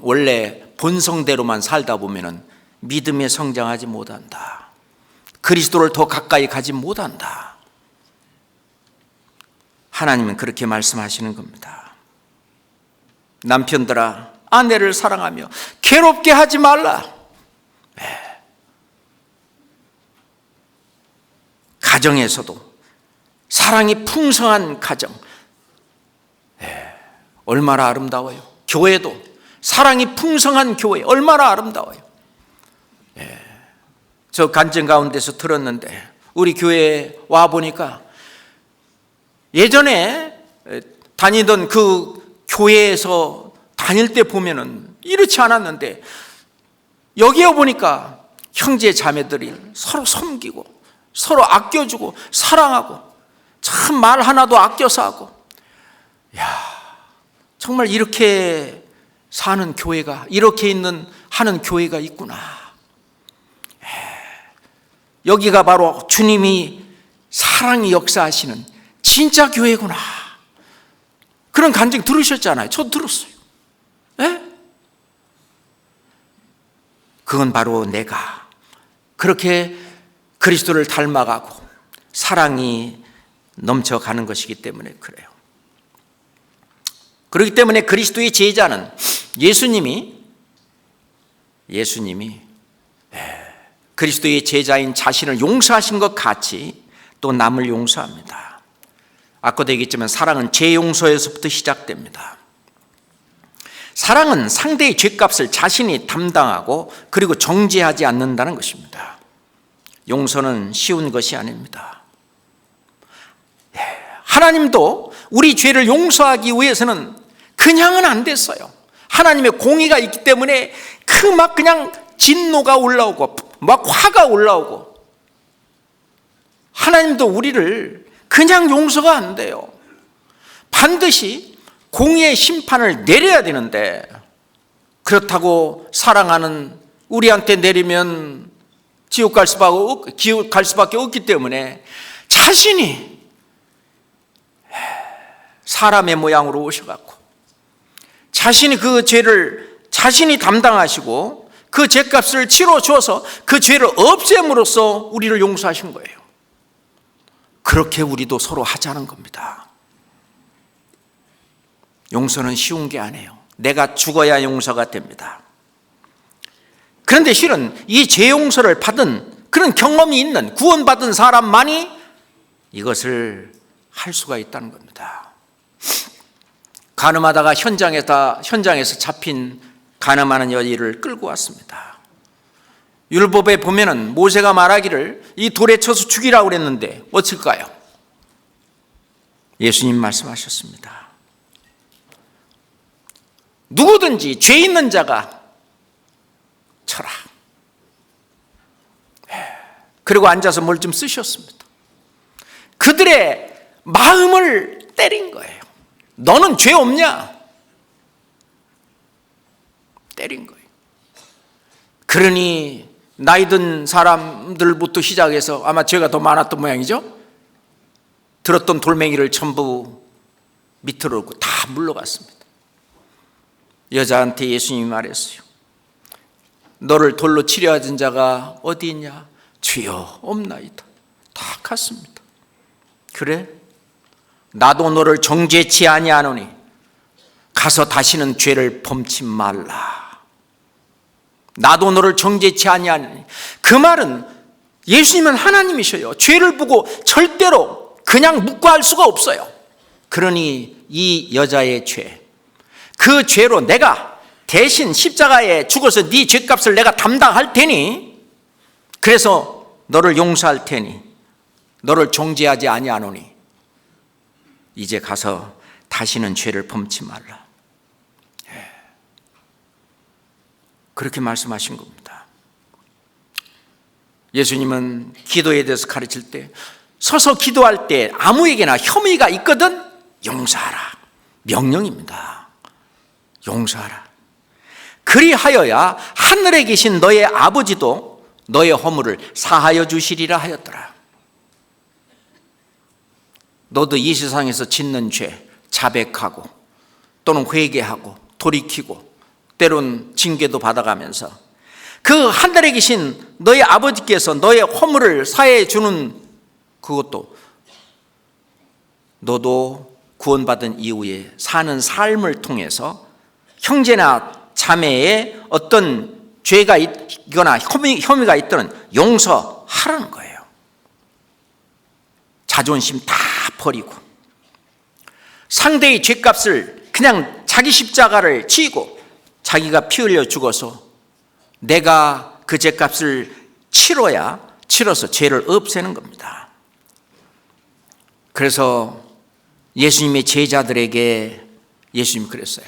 원래 본성대로만 살다 보면은 믿음에 성장하지 못한다. 그리스도를 더 가까이 가지 못한다. 하나님은 그렇게 말씀하시는 겁니다. 남편들아 아내를 사랑하며 괴롭게 하지 말라. 가정에서도 사랑이 풍성한 가정, 얼마나 아름다워요. 교회도 사랑이 풍성한 교회, 얼마나 아름다워요. 저 간증 가운데서 들었는데 우리 교회에 와보니까 예전에 다니던 그 교회에서 다닐 때 보면은 이렇지 않았는데 여기에 보니까 형제 자매들이 서로 섬기고 서로 아껴주고 사랑하고 참 말 하나도 아껴서 하고, 정말 이렇게 사는 교회가, 이렇게 하는 교회가 있구나. 여기가 바로 주님이 사랑이 역사하시는 진짜 교회구나. 그런 간증 들으셨잖아요. 저도 들었어요. 그건 바로 내가 그렇게 그리스도를 닮아가고 사랑이 넘쳐가는 것이기 때문에 그래요. 그렇기 때문에 그리스도의 제자는 예수님이 그리스도의 제자인 자신을 용서하신 것 같이 또 남을 용서합니다. 아까도 얘기했지만 사랑은 죄 용서에서부터 시작됩니다. 사랑은 상대의 죄값을 자신이 담당하고 그리고 정죄하지 않는다는 것입니다. 용서는 쉬운 것이 아닙니다. 하나님도 우리 죄를 용서하기 위해서는 그냥은 안 됐어요. 하나님의 공의가 있기 때문에 그냥 진노가 올라오고 막 화가 올라오고, 하나님도 우리를 그냥 용서가 안 돼요. 반드시 공의의 심판을 내려야 되는데, 그렇다고 사랑하는 우리한테 내리면 지옥 갈 수밖에 없기 때문에 자신이 사람의 모양으로 오셔갖고 자신이 그 죄를 자신이 담당하시고 그 죄값을 치러 주어서 그 죄를 없앰으로써 우리를 용서하신 거예요. 그렇게 우리도 서로 하자는 겁니다. 용서는 쉬운 게 아니에요. 내가 죽어야 용서가 됩니다. 그런데 실은 이 죄 용서를 받은 그런 경험이 있는 구원받은 사람만이 이것을 할 수가 있다는 겁니다. 가늠하다가 현장에서 잡힌 가늠하는 여인을 끌고 왔습니다. 율법에 보면은 모세가 말하기를 이 돌에 쳐서 죽이라고 그랬는데 어쩔까요? 예수님 말씀하셨습니다. 누구든지 죄 있는 자가 쳐라. 그리고 앉아서 뭘 좀 쓰셨습니다. 그들의 마음을 때린 거예요. 너는 죄 없냐? 때린 거예요. 그러니 나이 든 사람들부터 시작해서 아마 죄가 더 많았던 모양이죠. 들었던 돌멩이를 전부 밑으로 놓고 다 물러갔습니다. 여자한테 예수님이 말했어요. 너를 돌로 치려 하던 자가 어디 있냐? 주여 없나이다. 다 갔습니다. 그래? 나도 너를 정죄치 아니하노니 가서 다시는 죄를 범치 말라. 나도 너를 정죄치 아니하노니, 그 말은 예수님은 하나님이셔요. 죄를 보고 절대로 그냥 묵과할 수가 없어요. 그러니 이 여자의 죄, 그 죄로 내가 대신 십자가에 죽어서 네 죄값을 내가 담당할 테니, 그래서 너를 용서할 테니 너를 정죄하지 아니하노니 이제 가서 다시는 죄를 범치 말라. 그렇게 말씀하신 겁니다. 예수님은 기도에 대해서 가르칠 때 서서 기도할 때 아무에게나 혐의가 있거든 용서하라. 명령입니다. 용서하라. 그리하여야 하늘에 계신 너의 아버지도 너의 허물을 사하여 주시리라 하였더라. 너도 이 세상에서 짓는 죄 자백하고 또는 회개하고 돌이키고 때론 징계도 받아가면서 그 하늘에 계신 너의 아버지께서 너의 허물을 사해 주는 그것도 너도 구원받은 이후에 사는 삶을 통해서 형제나 자매의 어떤 죄가 있거나 혐의가 있다는 용서하라는 거예요. 자존심 다 버리고 상대의 죄값을 그냥 자기 십자가를 지고 자기가 피 흘려 죽어서 내가 그 죄값을 치러서 죄를 없애는 겁니다. 그래서 예수님의 제자들에게 예수님이 그랬어요.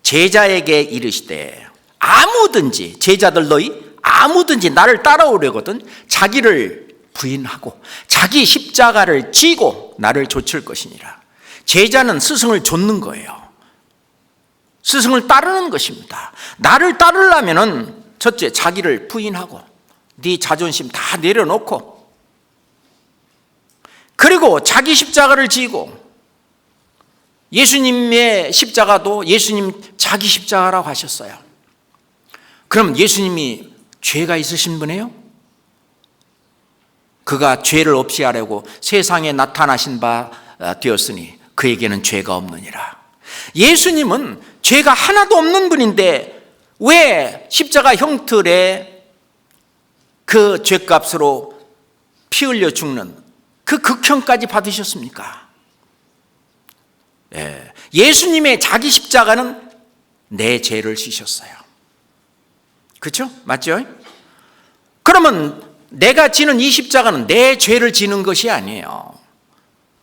제자에게 이르시되 아무든지 제자들 너희 아무든지 나를 따라오려거든 자기를 부인하고 자기 십자가를 지고 나를 좇을 것이니라. 제자는 스승을 좇는 거예요. 스승을 따르는 것입니다. 나를 따르려면은 첫째 자기를 부인하고 네 자존심 다 내려놓고 그리고 자기 십자가를 지고 예수님의 십자가도 예수님 자기 십자가라고 하셨어요. 그럼 예수님이 죄가 있으신 분이에요? 그가 죄를 없이 하려고 세상에 나타나신 바 되었으니 그에게는 죄가 없느니라. 예수님은 죄가 하나도 없는 분인데 왜 십자가 형틀에 그 죄값으로 피 흘려 죽는 그 극형까지 받으셨습니까? 예수님의 자기 십자가는 내 죄를 지셨어요. 그렇죠? 맞죠? 그러면 내가 지는 이 십자가는 내 죄를 지는 것이 아니에요.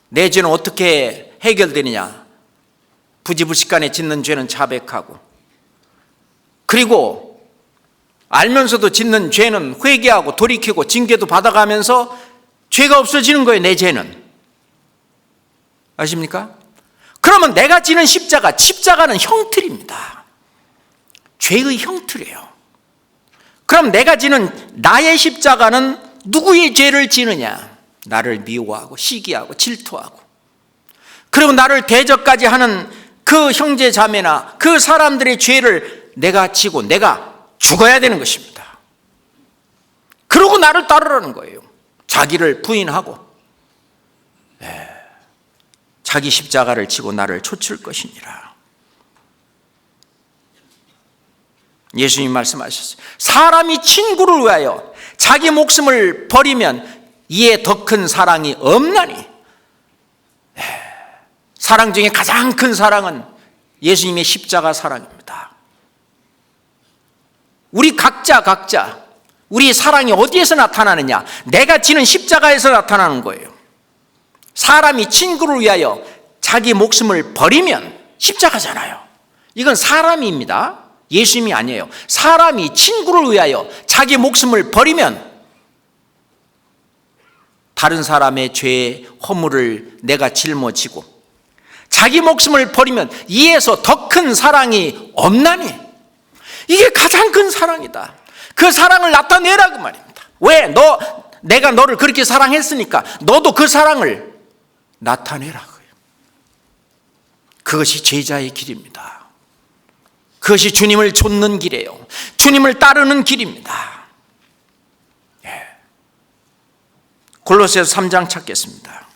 내 죄는 어떻게 해결되느냐? 부지불식간에 짓는 죄는 자백하고 그리고 알면서도 짓는 죄는 회개하고 돌이키고 징계도 받아가면서 죄가 없어지는 거예요. 내 죄는. 아십니까? 그러면 내가 지는 십자가는 형틀입니다. 죄의 형틀이에요. 그럼 내가 지는 나의 십자가는 누구의 죄를 지느냐? 나를 미워하고 시기하고 질투하고 그리고 나를 대적까지 하는 그 형제 자매나 그 사람들의 죄를 내가 지고 내가 죽어야 되는 것입니다. 그러고 나를 따르라는 거예요. 자기를 부인하고 자기 십자가를 지고 나를 좇을 것이니라. 예수님 말씀하셨어요. 사람이 친구를 위하여 자기 목숨을 버리면 이에 더 큰 사랑이 없나니. 사랑 중에 가장 큰 사랑은 예수님의 십자가 사랑입니다. 우리 각자 우리의 사랑이 어디에서 나타나느냐? 내가 지는 십자가에서 나타나는 거예요. 사람이 친구를 위하여 자기 목숨을 버리면 십자가잖아요. 이건 사람입니다. 예수님이 아니에요. 사람이 친구를 위하여 자기 목숨을 버리면 다른 사람의 죄의 허물을 내가 짊어지고 자기 목숨을 버리면 이에서 더 큰 사랑이 없나니. 이게 가장 큰 사랑이다. 그 사랑을 나타내라 그 말입니다. 왜? 내가 너를 그렇게 사랑했으니까 너도 그 사랑을 나타내라. 그것이 제자의 길입니다. 그것이 주님을 좇는 길이에요. 주님을 따르는 길입니다. 골로새서 3장 찾겠습니다.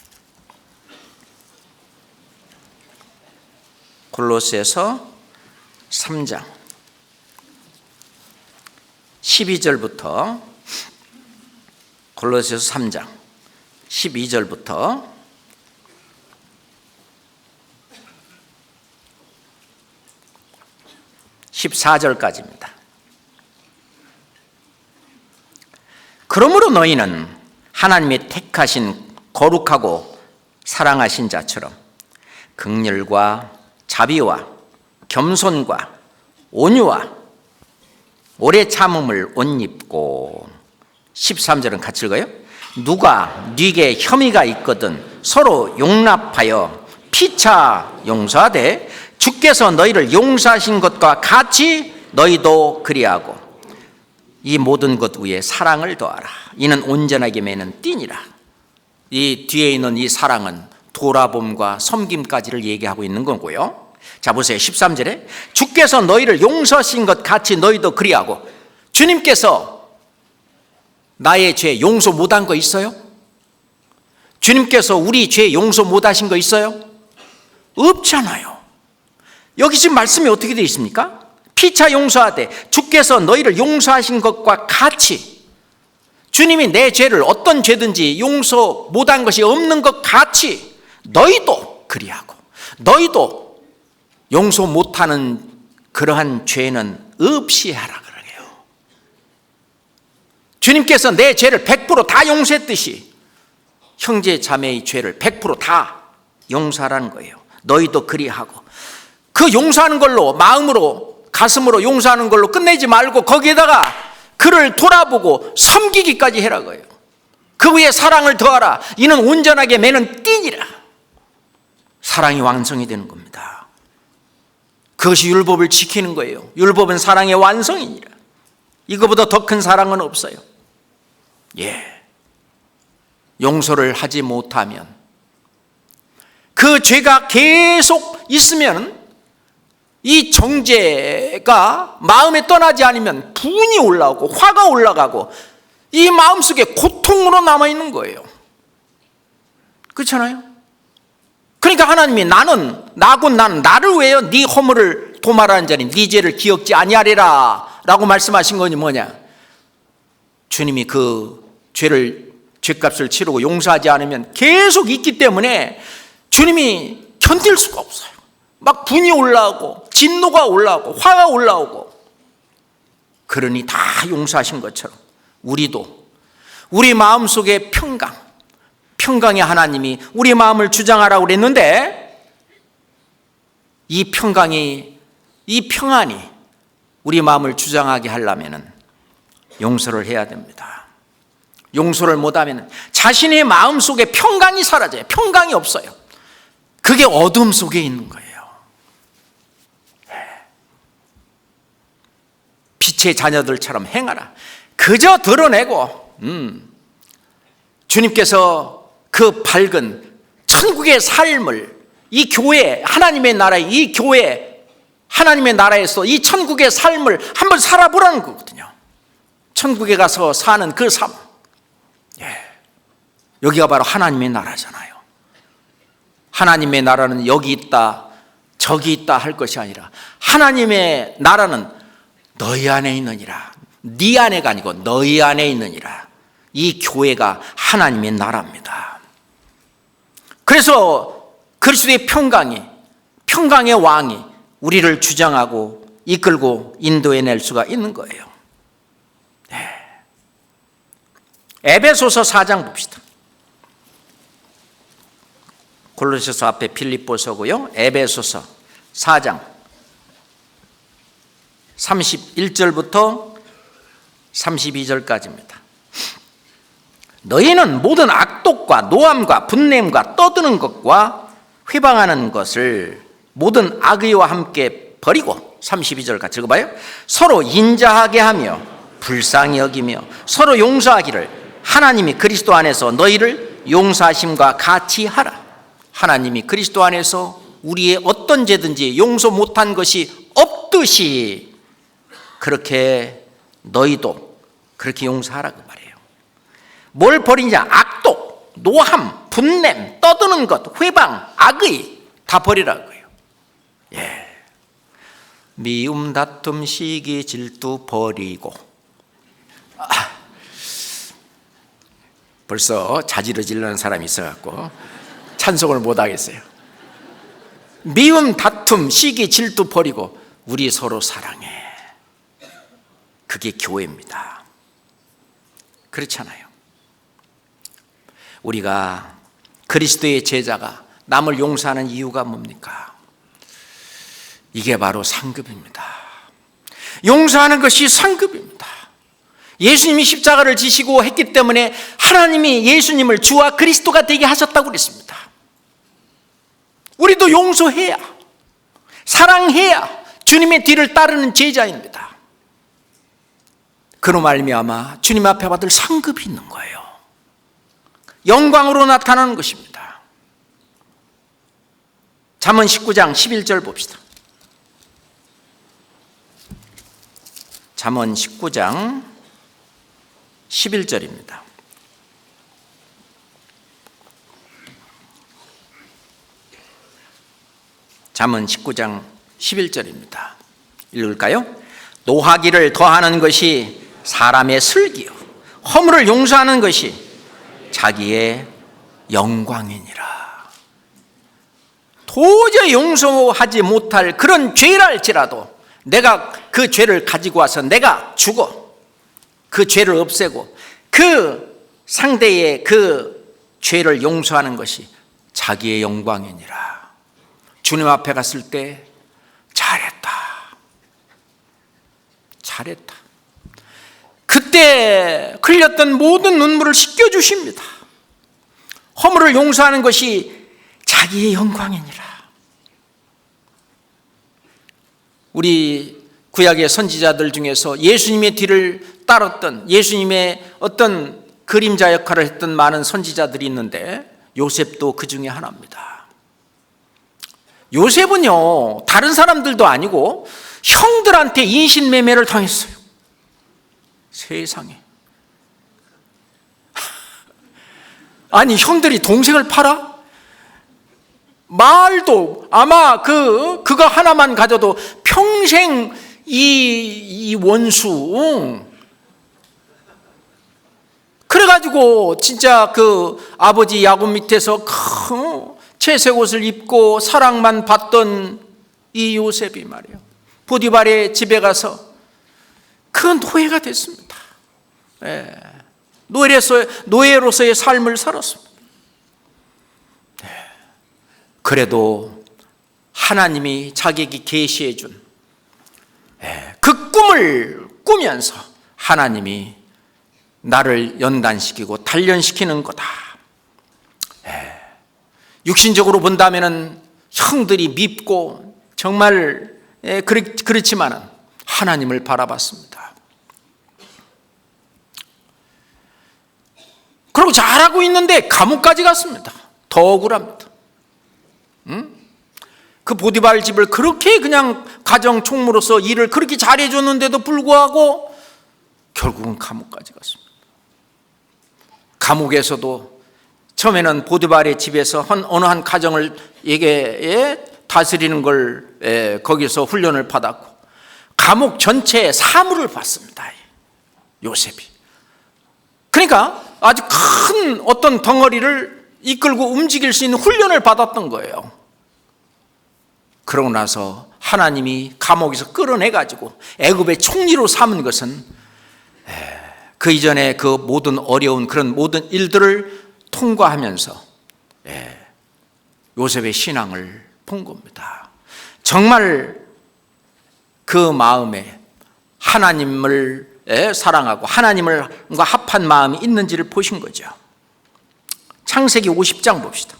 골로새서 3장 12절부터 골로새서 3장 12절부터 14절까지입니다. 그러므로 너희는 하나님의 택하신 거룩하고 사랑하신 자처럼 긍휼과 자비와 겸손과 온유와 오래 참음을 옷 입고 13절은 같이 읽어요. 누가 네게 혐의가 있거든 서로 용납하여 피차 용서하되 주께서 너희를 용서하신 것과 같이 너희도 그리하고 이 모든 것 위에 사랑을 더하라. 이는 온전하게 매는 띠니라. 이 뒤에 있는 이 사랑은 돌아봄과 섬김까지를 얘기하고 있는 거고요. 자 보세요. 13절에 주께서 너희를 용서하신 것 같이 너희도 그리하고, 주님께서 나의 죄 용서 못한 거 있어요? 주님께서 우리 죄 용서 못하신 거 있어요? 없잖아요. 여기 지금 말씀이 어떻게 되어 있습니까? 피차 용서하되 주께서 너희를 용서하신 것과 같이, 주님이 내 죄를 어떤 죄든지 용서 못한 것이 없는 것 같이 너희도 그리하고, 너희도 용서 못하는 그러한 죄는 없이 하라 그래요. 주님께서 내 죄를 100% 다 용서했듯이 형제 자매의 죄를 100% 다 용서하라는 거예요. 너희도 그리하고, 그 용서하는 걸로, 마음으로 가슴으로 용서하는 걸로 끝내지 말고 거기에다가 그를 돌아보고 섬기기까지 해라 거예요. 그 위에 사랑을 더하라. 이는 온전하게 매는 띠니라. 사랑이 완성이 되는 겁니다. 그것이 율법을 지키는 거예요. 율법은 사랑의 완성이니라. 이거보다 더 큰 사랑은 없어요. 용서를 하지 못하면, 그 죄가 계속 있으면, 이 정죄가 마음에 떠나지 않으면 분이 올라오고 화가 올라가고 이 마음속에 고통으로 남아있는 거예요. 그렇잖아요? 그러니까 하나님이 나는 나를 위하여 네 허물을 도말하는 자니 네 죄를 기억지 아니하리라 라고 말씀하신 거니 뭐냐? 주님이 그 죄값을 치르고 용서하지 않으면 계속 있기 때문에 주님이 견딜 수가 없어요. 막 분이 올라오고 진노가 올라오고 화가 올라오고. 그러니 다 용서하신 것처럼 우리도 우리 마음속에 평강의 하나님이 우리 마음을 주장하라고 그랬는데, 이 평안이 우리 마음을 주장하게 하려면 용서를 해야 됩니다. 용서를 못하면 자신의 마음속에 평강이 사라져요. 평강이 없어요. 그게 어둠 속에 있는 거예요. 빛의 자녀들처럼 행하라. 그저 드러내고 주님께서 그 밝은 천국의 삶을, 이 교회, 하나님의 나라의 이 교회, 하나님의 나라에서 이 천국의 삶을 한번 살아보라는 거거든요. 천국에 가서 사는 그 삶. 여기가 바로 하나님의 나라잖아요. 하나님의 나라는 여기 있다 저기 있다 할 것이 아니라 하나님의 나라는 너희 안에 있느니라. 네 안에가 아니고 너희 안에 있느니라. 이 교회가 하나님의 나라입니다. 그래서 그리스도의 평강의 왕이 우리를 주장하고 이끌고 인도해낼 수가 있는 거예요. 에베소서 4장 봅시다. 골로새서 앞에 빌립보서고요. 에베소서 4장 31절부터 32절까지입니다. 너희는 모든 악독과 노함과 분냄과 떠드는 것과 회방하는 것을 모든 악의와 함께 버리고, 32절 같이 읽어봐요. 서로 인자하게 하며 불쌍히 여기며 서로 용서하기를 하나님이 그리스도 안에서 너희를 용서하심과 같이 하라. 하나님이 그리스도 안에서 우리의 어떤 죄든지 용서 못한 것이 없듯이 그렇게 너희도 그렇게 용서하라고 말해요. 뭘 버리냐? 악독, 노함, 분냄, 떠드는 것, 회방, 악의 다 버리라고요. 미움, 다툼, 시기, 질투 버리고. 벌써 자지러지려는 사람이 있어갖고 찬송을 못하겠어요. 미움, 다툼, 시기, 질투 버리고 우리 서로 사랑해. 그게 교회입니다. 그렇잖아요. 우리가 그리스도의 제자가 남을 용서하는 이유가 뭡니까? 이게 바로 상급입니다. 용서하는 것이 상급입니다. 예수님이 십자가를 지시고 했기 때문에 하나님이 예수님을 주와 그리스도가 되게 하셨다고 그랬습니다. 우리도 용서해야, 사랑해야 주님의 뒤를 따르는 제자입니다. 그로 말미암아 주님 앞에 받을 상급이 있는 거예요. 영광으로 나타나는 것입니다. 잠언 19장 11절 봅시다. 잠언 19장 11절입니다. 잠언 19장 11절입니다. 읽을까요? 노하기를 더하는 것이 사람의 슬기요, 허물을 용서하는 것이 자기의 영광이니라. 도저히 용서하지 못할 그런 죄랄지라도 내가 그 죄를 가지고 와서 내가 죽어 그 죄를 없애고 그 상대의 그 죄를 용서하는 것이 자기의 영광이니라. 주님 앞에 갔을 때 잘했다, 잘했다. 그때 흘렸던 모든 눈물을 씻겨주십니다. 허물을 용서하는 것이 자기의 영광이니라. 우리 구약의 선지자들 중에서 예수님의 뒤를 따랐던, 예수님의 어떤 그림자 역할을 했던 많은 선지자들이 있는데 요셉도 그 중에 하나입니다. 요셉은요, 다른 사람들도 아니고 형들한테 인신매매를 당했어요. 세상에. 아니, 형들이 동생을 팔아? 말도 아마 그거 하나만 가져도 평생 이 원수. 그래가지고 진짜 그 아버지 야곱 밑에서 큰 채색 옷을 입고 사랑만 받던 이 요셉이 말이에요, 보디발의 집에 가서 그 노예가 됐습니다. 노예로서의 삶을 살았습니다. 그래도 하나님이 자기에게 계시해 준 그 꿈을 꾸면서 하나님이 나를 연단시키고 단련시키는 거다. 육신적으로 본다면 형들이 밉고 정말 그렇지만은 하나님을 바라봤습니다. 그리고 잘하고 있는데 감옥까지 갔습니다. 더 억울합니다. 그 보디발 집을 그렇게 그냥 가정 총무로서 일을 그렇게 잘해줬는데도 불구하고 결국은 감옥까지 갔습니다. 감옥에서도 처음에는 보디발의 집에서 어느 한 가정을 다스리는 걸 거기서 훈련을 받았고 감옥 전체의 사무를 받습니다. 요셉이. 그러니까 아주 큰 어떤 덩어리를 이끌고 움직일 수 있는 훈련을 받았던 거예요. 그러고 나서 하나님이 감옥에서 끌어내가지고 애굽의 총리로 삼은 것은 그 이전에 그 모든 어려운 그런 모든 일들을 통과하면서 요셉의 신앙을 본 겁니다. 정말 그 마음에 하나님을 사랑하고 하나님과 합한 마음이 있는지를 보신 거죠. 창세기 50장 봅시다.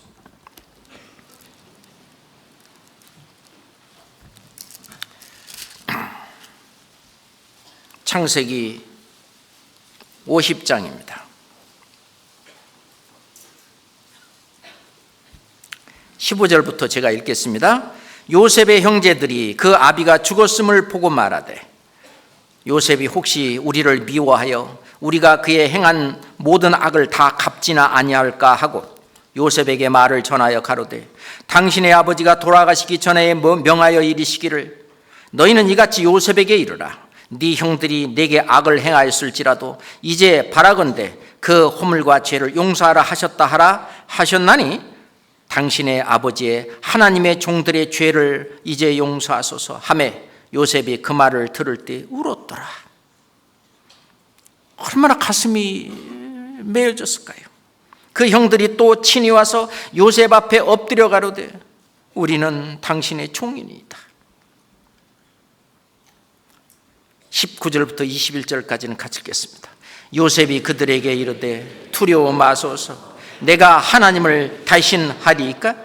창세기 50장입니다. 15절부터 제가 읽겠습니다. 요셉의 형제들이 그 아비가 죽었음을 보고 말하되 요셉이 혹시 우리를 미워하여 우리가 그의 행한 모든 악을 다 갚지나 아니할까 하고 요셉에게 말을 전하여 가로되 당신의 아버지가 돌아가시기 전에 명하여 이르시기를 너희는 이같이 요셉에게 이르라. 네 형들이 내게 악을 행하였을지라도 이제 바라건대 그 허물과 죄를 용서하라 하셨다 하라 하셨나니 당신의 아버지의 하나님의 종들의 죄를 이제 용서하소서 하매 요셉이 그 말을 들을 때 울었더라. 얼마나 가슴이 메어졌을까요? 그 형들이 또 친히 와서 요셉 앞에 엎드려 가로되 우리는 당신의 종이니이다. 19절부터 21절까지는 같이 읽겠습니다. 요셉이 그들에게 이르되 두려워 마소서. 내가 하나님을 대신하리이까?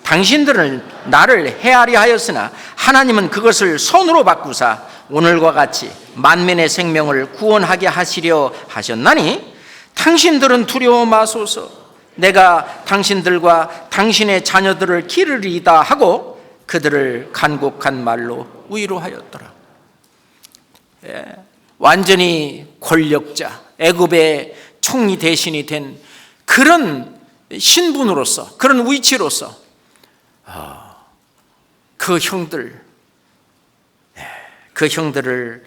당신들은 나를 해하리 하였으나 하나님은 그것을 선으로 바꾸사 오늘과 같이 만민의 생명을 구원하게 하시려 하셨나니 당신들은 두려워 마소서. 내가 당신들과 당신의 자녀들을 기르리이다 하고 그들을 간곡한 말로 위로하였더라. 완전히 권력자, 애굽의 총리 대신이 된 그런 신분으로서, 그런 위치로서 그 형들을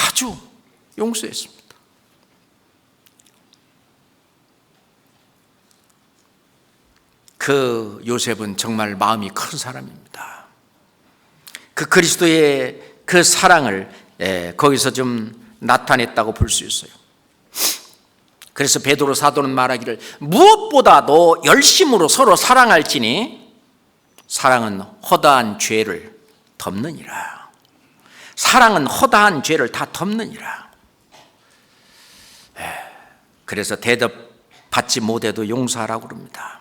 아주 용서했습니다. 그 요셉은 정말 마음이 큰 사람입니다. 그 그리스도의 그 사랑을 거기서 좀 나타냈다고 볼 수 있어요. 그래서 베드로 사도는 말하기를 무엇보다도 열심으로 서로 사랑할지니 사랑은 허다한 죄를 덮느니라. 사랑은 허다한 죄를 다 덮느니라. 그래서 대접받지 못해도 용서하라고 그럽니다.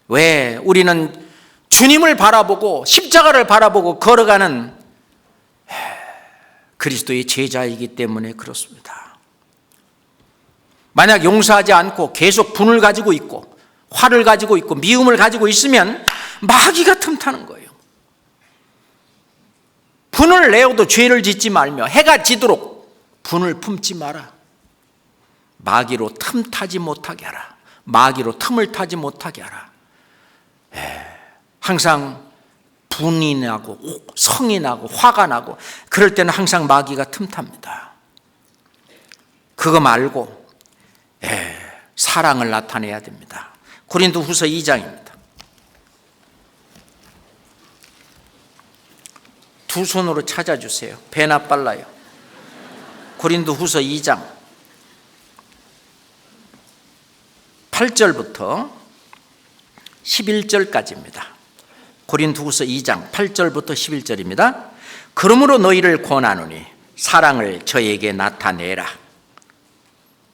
왜? 우리는 주님을 바라보고 십자가를 바라보고 걸어가는 그리스도의 제자이기 때문에 그렇습니다. 만약 용서하지 않고 계속 분을 가지고 있고 화를 가지고 있고 미움을 가지고 있으면 마귀가 틈타는 거예요. 분을 내어도 죄를 짓지 말며 해가 지도록 분을 품지 마라. 마귀로 틈타지 못하게 하라. 마귀로 틈을 타지 못하게 하라. 항상 분이 나고 성이 나고 화가 나고 그럴 때는 항상 마귀가 틈탑니다. 그거 말고 사랑을 나타내야 됩니다. 고린도후서 2장입니다. 두 손으로 찾아주세요. 배나 빨라요. 고린도후서 2장 8절부터 11절까지입니다. 고린도후서 2장 8절부터 11절입니다. 그러므로 너희를 권하노니 사랑을 저에게 나타내라.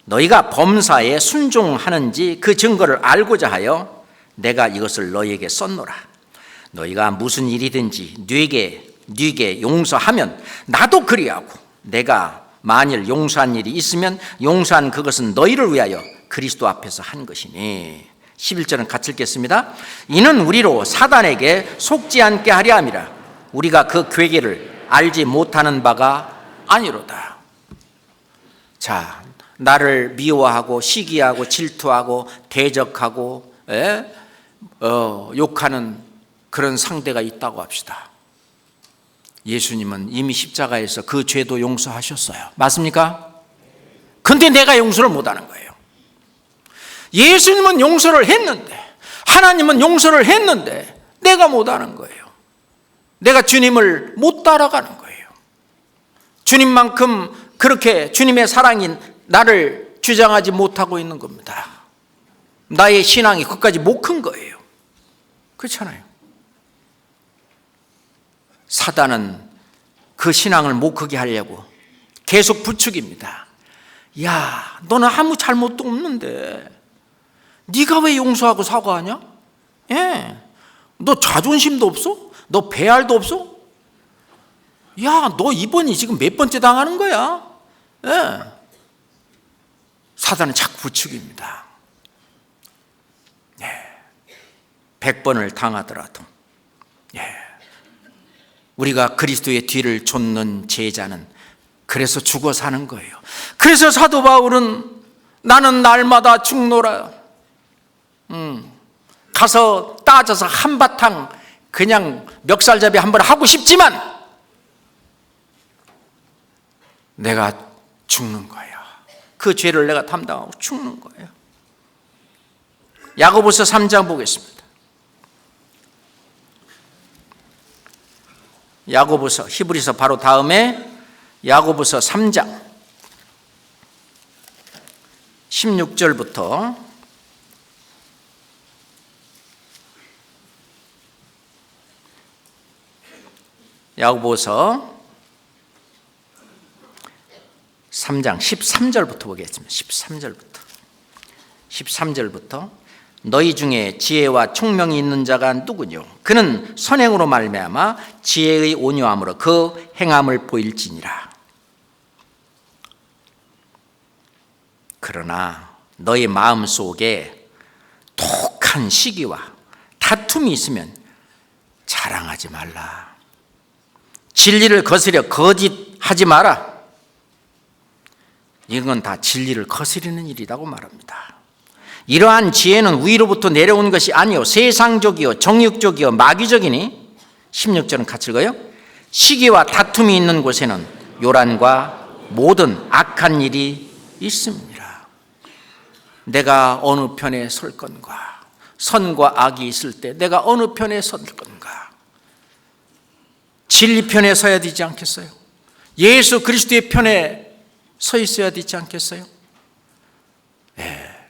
너희가 범사에 순종하는지 그 증거를 알고자 하여 내가 이것을 너희에게 썼노라. 너희가 무슨 일이든지 네게 용서하면 나도 그리하고 내가 만일 용서한 일이 있으면 용서한 그것은 너희를 위하여 그리스도 앞에서 한 것이니. 11절은 같이 읽겠습니다. 이는 우리로 사단에게 속지 않게 하려 함이라. 우리가 그 괴계를 알지 못하는 바가 아니로다. 자, 나를 미워하고 시기하고 질투하고 대적하고 욕하는 그런 상대가 있다고 합시다. 예수님은 이미 십자가에서 그 죄도 용서하셨어요. 맞습니까? 근데 내가 용서를 못하는 거예요. 예수님은 용서를 했는데, 하나님은 용서를 했는데 내가 못하는 거예요. 내가 주님을 못 따라가는 거예요. 주님만큼 그렇게 주님의 사랑이 나를 주장하지 못하고 있는 겁니다. 나의 신앙이 그것까지 못 큰 거예요. 그렇잖아요. 사단은 그 신앙을 못 크게 하려고 계속 부추깁니다. 야, 너는 아무 잘못도 없는데 네가 왜 용서하고 사과하냐? 너 자존심도 없어? 너 배알도 없어? 야, 너 이번이 지금 몇 번째 당하는 거야? 사단은 자꾸 부추깁니다. 100번을 당하더라도 우리가 그리스도의 뒤를 좇는 제자는 그래서 죽어 사는 거예요. 그래서 사도 바울은 나는 날마다 죽노라. 가서 따져서 한바탕 그냥 멱살잡이 한번 하고 싶지만 내가 죽는 거예요. 그 죄를 내가 담당하고 죽는 거예요. 야고보서 3장 보겠습니다. 야고보서, 히브리서 바로 다음에 야고보서 3장 16절부터 야고보서 3장 13절부터 보겠습니다. 13절부터 너희 중에 지혜와 총명이 있는 자가 누구뇨? 그는 선행으로 말미암아 지혜의 온유함으로 그 행함을 보일지니라. 그러나 너희 마음속에 독한 시기와 다툼이 있으면 자랑하지 말라. 진리를 거스려 거짓하지 마라. 이건 다 진리를 거스리는 일이라고 말합니다. 이러한 지혜는 위로부터 내려온 것이 아니요 세상적이요 정욕적이요 마귀적이니 16절은 같이 읽어요. 시기와 다툼이 있는 곳에는 요란과 모든 악한 일이 있습니다. 내가 어느 편에 설 건가? 선과 악이 있을 때 내가 어느 편에 설 건가? 진리 편에 서야 되지 않겠어요? 예수 그리스도의 편에 서 있어야 되지 않겠어요?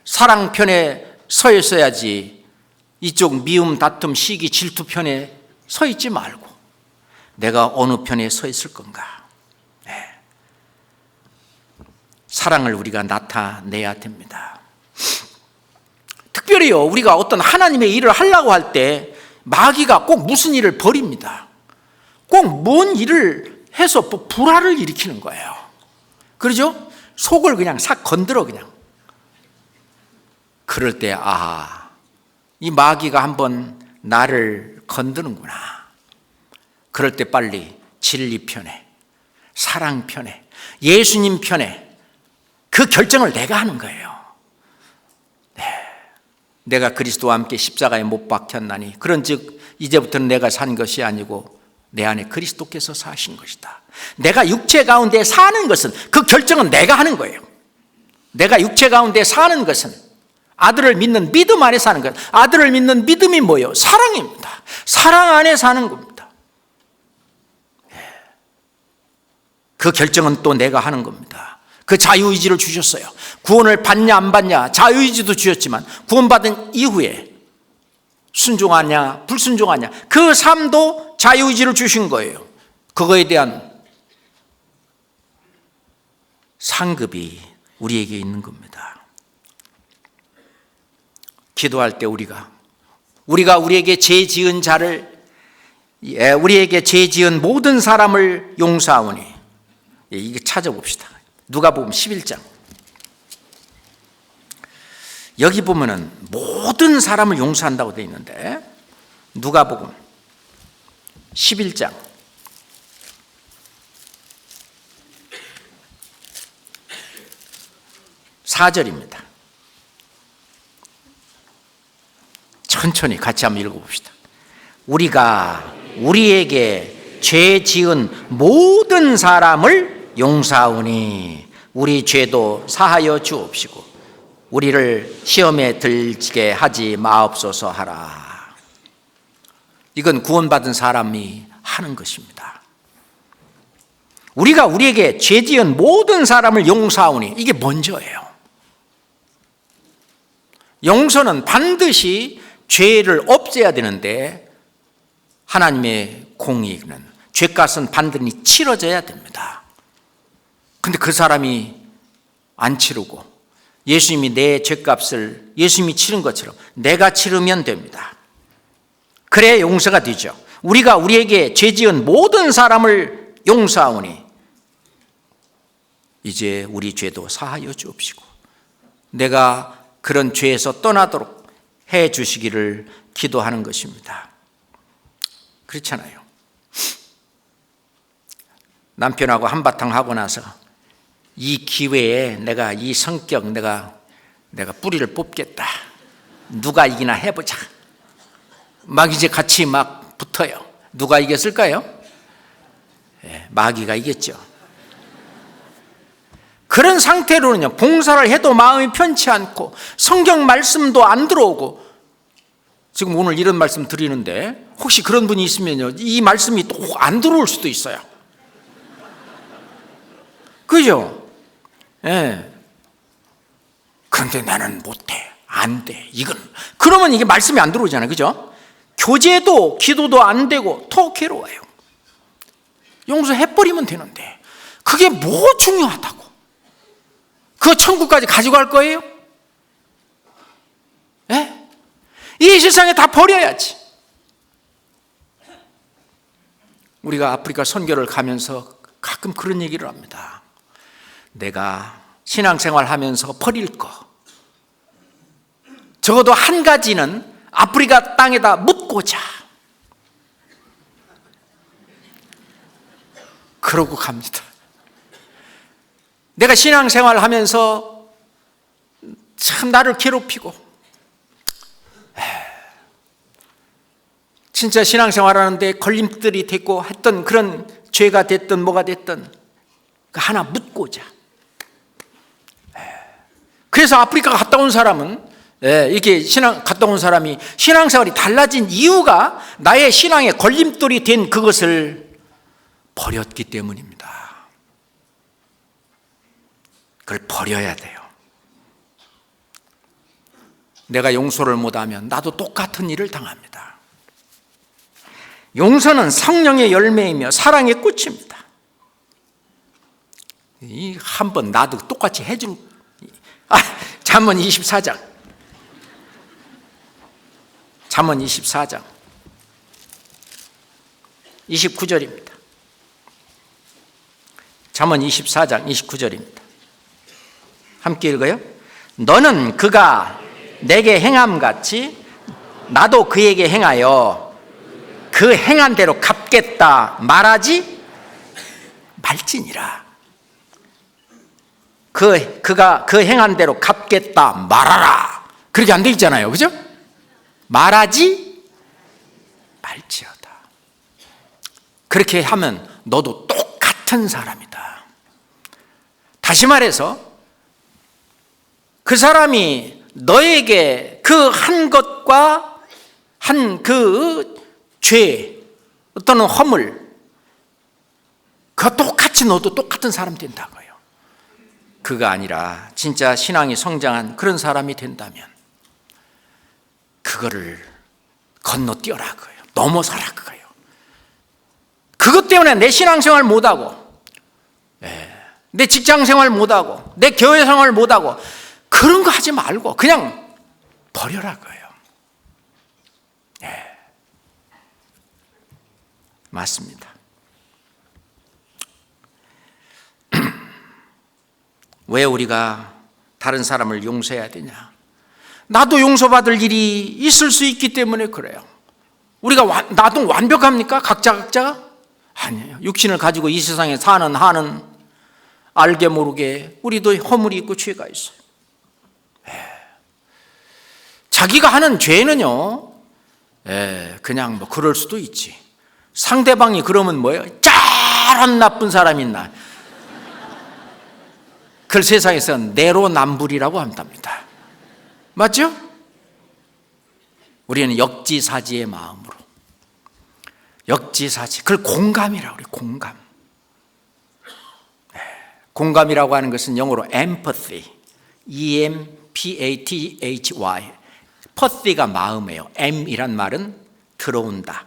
사랑 편에 서 있어야지 이쪽 미움, 다툼, 시기, 질투 편에 서 있지 말고 내가 어느 편에 서 있을 건가? 사랑을 우리가 나타내야 됩니다. 특별히요, 우리가 어떤 하나님의 일을 하려고 할 때 마귀가 꼭 무슨 일을 벌입니다. 꼭 뭔 일을 해서 불화를 일으키는 거예요. 그러죠? 속을 그냥 싹 건드려 그냥. 그럴 때 이 마귀가 한번 나를 건드는구나. 그럴 때 빨리 진리 편에, 사랑 편에, 예수님 편에 그 결정을 내가 하는 거예요. 내가 그리스도와 함께 십자가에 못 박혔나니 그런즉 이제부터는 내가 산 것이 아니고 내 안에 그리스도께서 사신 것이다. 내가 육체 가운데 사는 것은 그 결정은 내가 하는 거예요. 내가 육체 가운데 사는 것은 아들을 믿는 믿음 안에 사는 것. 아들을 믿는 믿음이 뭐예요? 사랑입니다. 사랑 안에 사는 겁니다. 그 결정은 또 내가 하는 겁니다. 그 자유의지를 주셨어요. 구원을 받냐 안 받냐 자유의지도 주셨지만 구원받은 이후에 순종하냐 불순종하냐 그 삶도 자유의지를 주신 거예요. 그거에 대한 상급이 우리에게 있는 겁니다. 기도할 때 우리가 우리에게 죄 지은 자를 우리에게 죄 지은 모든 사람을 용서하오니 이게 찾아봅시다. 누가복음 11장. 여기 보면은 모든 사람을 용서한다고 되어 있는데 누가복음 11장 4절입니다. 천천히 같이 한번 읽어봅시다. 우리가 우리에게 죄 지은 모든 사람을 용서하오니 우리 죄도 사하여 주옵시고 우리를 시험에 들게 하지 마옵소서 하라. 이건 구원받은 사람이 하는 것입니다. 우리가 우리에게 죄 지은 모든 사람을 용서하오니 이게 먼저예요. 용서는 반드시 죄를 없애야 되는데 하나님의 공의는 죄값은 반드시 치러져야 됩니다. 근데 그 사람이 안 치르고 예수님이 내 죄값을 예수님이 치른 것처럼 내가 치르면 됩니다. 그래야 용서가 되죠. 우리가 우리에게 죄 지은 모든 사람을 용서하오니 이제 우리 죄도 사하여 주옵시고 내가 그런 죄에서 떠나도록 해 주시기를 기도하는 것입니다. 그렇잖아요. 남편하고 한바탕 하고 나서 이 기회에 내가 이 성격 내가 뿌리를 뽑겠다. 누가 이기나 해보자. 막 이제 같이 막 붙어요. 누가 이겼을까요? 마귀가 이겼죠. 그런 상태로는요, 봉사를 해도 마음이 편치 않고 성경 말씀도 안 들어오고 지금 오늘 이런 말씀 드리는데 혹시 그런 분이 있으면요, 이 말씀이 또 안 들어올 수도 있어요. 그죠? 예. 그런데 나는 못해, 안 돼, 이건. 그러면 이게 말씀이 안 들어오잖아요, 그죠? 교제도 기도도 안 되고 더 괴로워요. 용서해버리면 되는데 그게 뭐 중요하다고? 그거 천국까지 가져갈 거예요? 예? 이 세상에 다 버려야지. 우리가 아프리카 선교를 가면서 가끔 그런 얘기를 합니다. 내가 신앙생활 하면서 버릴 거, 적어도 한 가지는 아프리카 땅에다 묻고자. 그러고 갑니다. 내가 신앙생활 하면서 참 나를 괴롭히고, 진짜 신앙생활 하는데 걸림돌이 됐고 했던 그런 죄가 됐든 뭐가 됐든 하나 묻고자. 그래서 아프리카 갔다 온 사람은, 이렇게 갔다 온 사람이 신앙생활이 달라진 이유가 나의 신앙의 걸림돌이 된 그것을 버렸기 때문입니다. 그걸 버려야 돼요. 내가 용서를 못하면 나도 똑같은 일을 당합니다. 용서는 성령의 열매이며 사랑의 꽃입니다. 한번 나도 똑같이 해준. 잠언 24장. 잠언 24장 29절입니다. 잠언 24장 29절입니다. 함께 읽어요. 너는 그가 내게 행함같이 나도 그에게 행하여 그 행한 대로 갚겠다 말하지 말지니라. 그가 그 행한 대로 갚겠다 말하라. 그렇게 안 돼 있잖아요, 그죠? 말하지 말지어다. 그렇게 하면 너도 똑같은 사람이다. 다시 말해서 그 사람이 너에게 그 한 것과 한 그 죄, 어떤 허물, 그거 똑같이 너도 똑같은 사람 된다고요. 그가 아니라 진짜 신앙이 성장한 그런 사람이 된다면 그거를 건너뛰어라 그거예요. 넘어서라 그거예요. 그것 때문에 내 신앙생활 못하고, 내 직장생활 못하고, 내 교회생활 못하고 그런 거 하지 말고 그냥 버려라 그거예요. 맞습니다. 왜 우리가 다른 사람을 용서해야 되냐? 나도 용서받을 일이 있을 수 있기 때문에 그래요. 나도 완벽합니까? 각자가? 아니에요. 육신을 가지고 이 세상에 사는 한은 알게 모르게 우리도 허물이 있고 죄가 있어요. 자기가 하는 죄는요, 그냥 뭐 그럴 수도 있지. 상대방이 그러면 뭐예요? 저런 나쁜 사람이 있나? 그걸 세상에서 내로남불이라고 한답니다. 맞죠? 우리는 역지사지의 마음으로, 역지사지, 그걸 공감이라고 그래요. 공감. 공감이라고 하는 것은 영어로 empathy, E-M-P-A-T-H-Y. pathy가 마음이에요. M이란 말은 들어온다.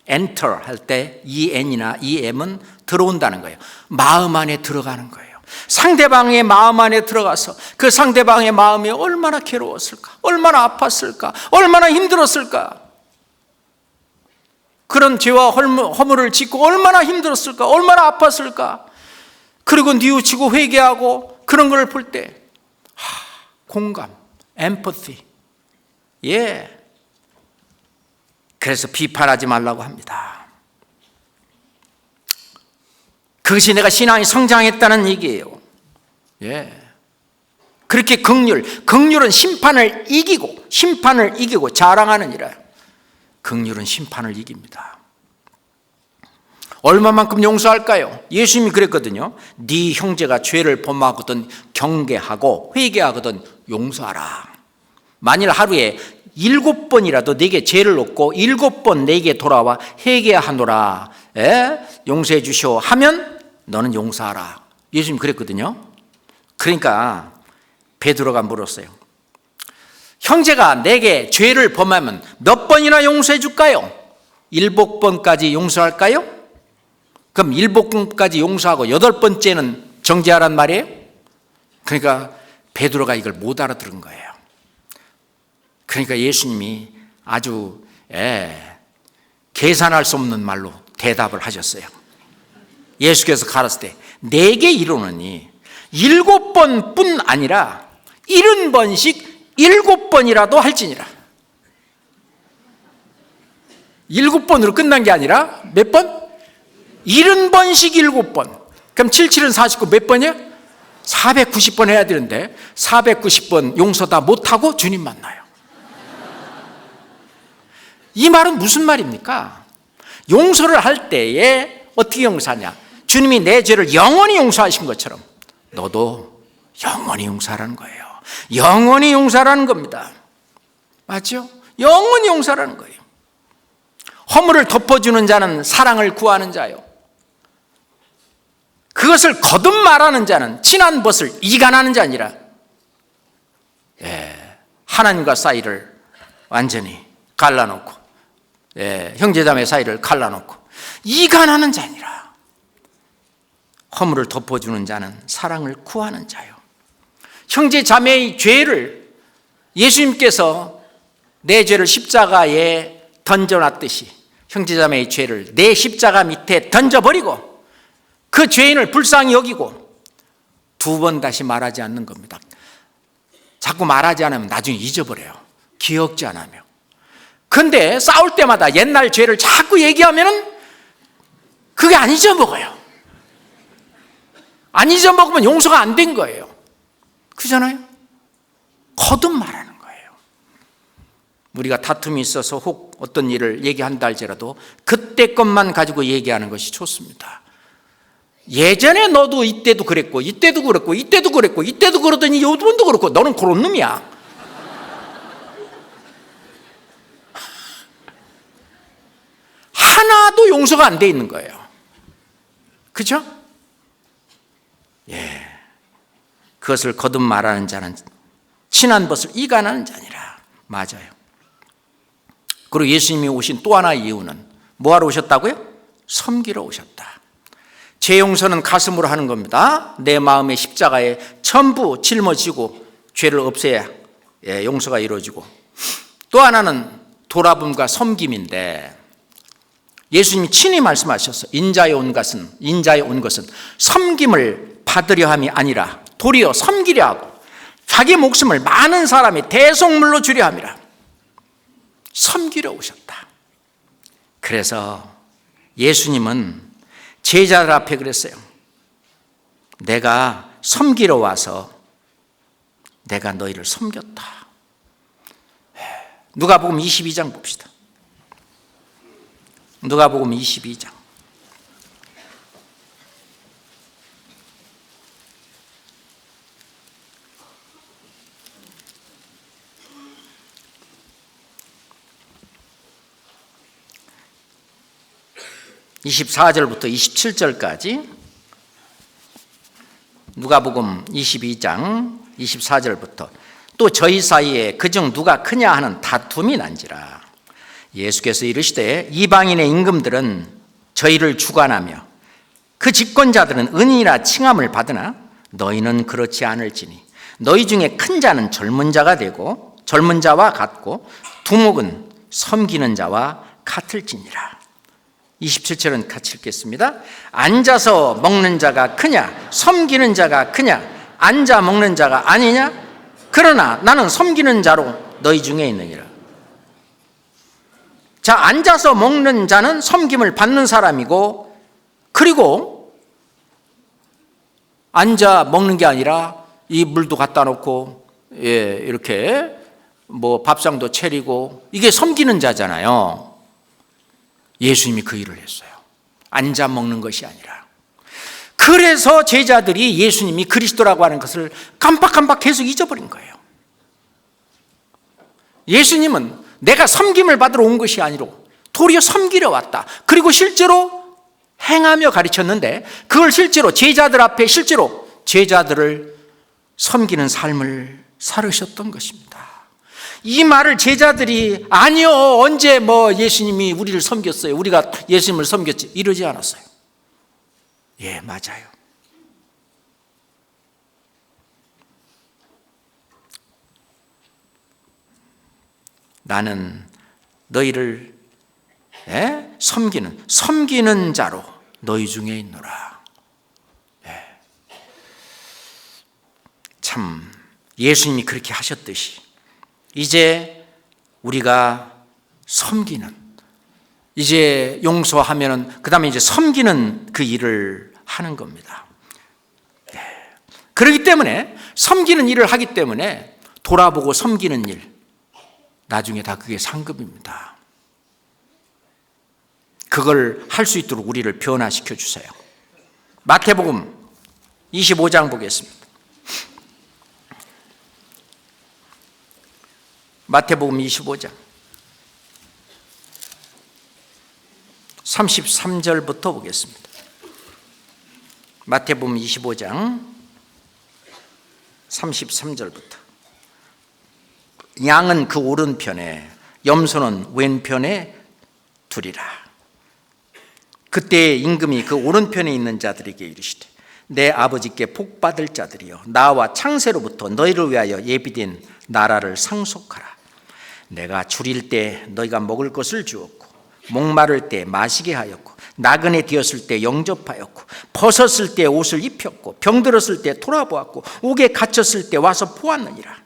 enter 할 때 E-N이나 E-M은 들어온다는 거예요. 마음 안에 들어가는 거예요. 상대방의 마음 안에 들어가서 그 상대방의 마음이 얼마나 괴로웠을까, 얼마나 아팠을까, 얼마나 힘들었을까, 그런 죄와 허물을 짓고 얼마나 힘들었을까, 얼마나 아팠을까. 그리고 뉘우치고 회개하고 그런 걸 볼 때 공감, empathy. 그래서 비판하지 말라고 합니다. 그것이 내가 신앙이 성장했다는 얘기예요. 그렇게 긍휼은 심판을 이기고 자랑하느니라. 긍휼은 심판을 이깁니다. 얼마만큼 용서할까요? 예수님이 그랬거든요. 네 형제가 죄를 범하거든 경계하고 회개하거든 용서하라. 만일 하루에 7번이라도 내게 죄를 놓고 7번 내게 돌아와 회개하노라, 용서해 주시오 하면 너는 용서하라. 예수님 그랬거든요. 그러니까 베드로가 물었어요. 형제가 내게 죄를 범하면 몇 번이나 용서해 줄까요? 7번까지 용서할까요? 그럼 7번까지 용서하고 8번째는 정죄하란 말이에요? 그러니까 베드로가 이걸 못 알아들은 거예요. 그러니까 예수님이 아주 계산할 수 없는 말로 대답을 하셨어요. 예수께서 가르칠 때 내게 이르노니 7번뿐 아니라 70번씩 7번이라도 할지니라. 7번으로 끝난 게 아니라 몇 번? 70번씩 7번. 그럼 77은 49 몇 번이야? 490번 해야 되는데 490번 용서 다 못하고 주님 만나요. 이 말은 무슨 말입니까? 용서를 할 때에 어떻게 용서하냐? 주님이 내 죄를 영원히 용서하신 것처럼 너도 영원히 용서하라는 거예요. 영원히 용서하라는 겁니다. 맞죠? 영원히 용서하라는 거예요. 허물을 덮어주는 자는 사랑을 구하는 자요, 그것을 거듭 말하는 자는 친한 벗을 이간하는 자 아니라 하나님과 사이를 완전히 갈라놓고 형제자매 사이를 갈라놓고 이간하는 자 아니라 허물을 덮어주는 자는 사랑을 구하는 자요. 형제자매의 죄를 예수님께서 내 죄를 십자가에 던져놨듯이 형제자매의 죄를 내 십자가 밑에 던져버리고 그 죄인을 불쌍히 여기고 2번 다시 말하지 않는 겁니다. 자꾸 말하지 않으면 나중에 잊어버려요. 기억지 않으며. 그런데 싸울 때마다 옛날 죄를 자꾸 얘기하면 그게 안 잊어먹어요. 안 잊어먹으면 용서가 안 된 거예요. 그렇잖아요? 거듭 말하는 거예요. 우리가 다툼이 있어서 혹 어떤 일을 얘기한다 할지라도 그때 것만 가지고 얘기하는 것이 좋습니다. 예전에 너도 이때도 그랬고 이때도 그랬고 이때도 그랬고 이때도 그러더니 요번도 그렇고 너는 그런 놈이야. 하나도 용서가 안 돼 있는 거예요. 그렇죠? 그것을 거듭 말하는 자는 친한 벗을 이간하는 자니라. 맞아요. 그리고 예수님이 오신 또 하나의 이유는 뭐하러 오셨다고요? 섬기러 오셨다. 죄 용서는 가슴으로 하는 겁니다. 내 마음의 십자가에 전부 짊어지고 죄를 없애야 용서가 이루어지고, 또 하나는 돌아봄과 섬김인데 예수님이 친히 말씀하셨어요. 인자에 온 것은 섬김을 받으려 함이 아니라 도리어 섬기려 하고 자기 목숨을 많은 사람이 대속물로 주려 함이라. 섬기려 오셨다. 그래서 예수님은 제자들 앞에 그랬어요. 내가 섬기러 와서 내가 너희를 섬겼다. 누가복음 22장 봅시다. 누가복음 22장. (24절부터) (27절까지) 누가복음 22장 24절부터 또 저희 사이에 그중 누가 크냐 하는 다툼이 난지라. 예수께서 이르시되 이방인의 임금들은 저희를 주관하며 그 집권자들은 은이나 칭함을 받으나 너희는 그렇지 않을지니 너희 중에 큰 자는 젊은 자와 같고 두목은 섬기는 자와 같을지니라. 27절은 같이 읽겠습니다. 앉아서 먹는 자가 크냐 섬기는 자가 크냐, 앉아 먹는 자가 아니냐? 그러나 나는 섬기는 자로 너희 중에 있느니라. 자, 앉아서 먹는 자는 섬김을 받는 사람이고, 그리고 앉아 먹는 게 아니라 이 물도 갖다 놓고 이렇게 뭐 밥상도 차리고 이게 섬기는 자잖아요. 예수님이 그 일을 했어요. 앉아 먹는 것이 아니라. 그래서 제자들이 예수님이 그리스도라고 하는 것을 깜빡깜빡 계속 잊어버린 거예요. 예수님은 내가 섬김을 받으러 온 것이 아니로 도리어 섬기려 왔다. 그리고 실제로 행하며 가르쳤는데 그걸 실제로 제자들 앞에 실제로 제자들을 섬기는 삶을 살으셨던 것입니다. 이 말을 제자들이 아니요, 언제 예수님이 우리를 섬겼어요, 우리가 예수님을 섬겼지, 이러지 않았어요. 예, 맞아요. 나는 너희를 섬기는 자로 너희 중에 있노라. 참 예수님이 그렇게 하셨듯이 이제 우리가 섬기는, 이제 용서하면은 그 다음에 이제 섬기는 그 일을 하는 겁니다. 그렇기 때문에 섬기는 일을 하기 때문에 돌아보고 섬기는 일, 나중에 다 그게 상급입니다. 그걸 할 수 있도록 우리를 변화시켜 주세요. 마태복음 25장 보겠습니다. 마태복음 25장 33절부터 보겠습니다. 마태복음 25장 33절부터. 양은 그 오른편에, 염소는 왼편에 두리라. 그때 임금이 그 오른편에 있는 자들에게 이르시되, 내 아버지께 복받을 자들이여, 나와 창세로부터 너희를 위하여 예비된 나라를 상속하라. 내가 줄일 때 너희가 먹을 것을 주었고, 목마를 때 마시게 하였고, 나그네 되었을 때 영접하였고, 벗었을 때 옷을 입혔고, 병들었을 때 돌아보았고, 옥에 갇혔을 때 와서 보았느니라.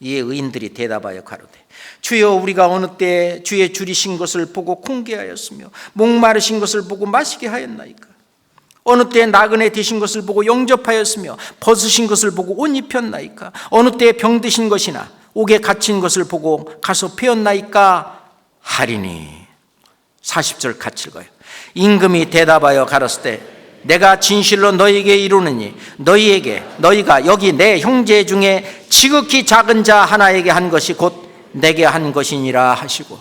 이에 의인들이 대답하여 가로되, 주여, 우리가 어느 때 주의 줄이신 것을 보고 공개하였으며 목마르신 것을 보고 마시게 하였나이까? 어느 때 나그네 되신 것을 보고 영접하였으며 벗으신 것을 보고 옷 입혔나이까? 어느 때 병드신 것이나 옥에 갇힌 것을 보고 가서 배웠나이까? 하리니. 40절 같이 읽어요. 임금이 대답하여 가로되, 내가 진실로 너희에게 이르노니 너희가 여기 내 형제 중에 지극히 작은 자 하나에게 한 것이 곧 내게 한 것이니라 하시고,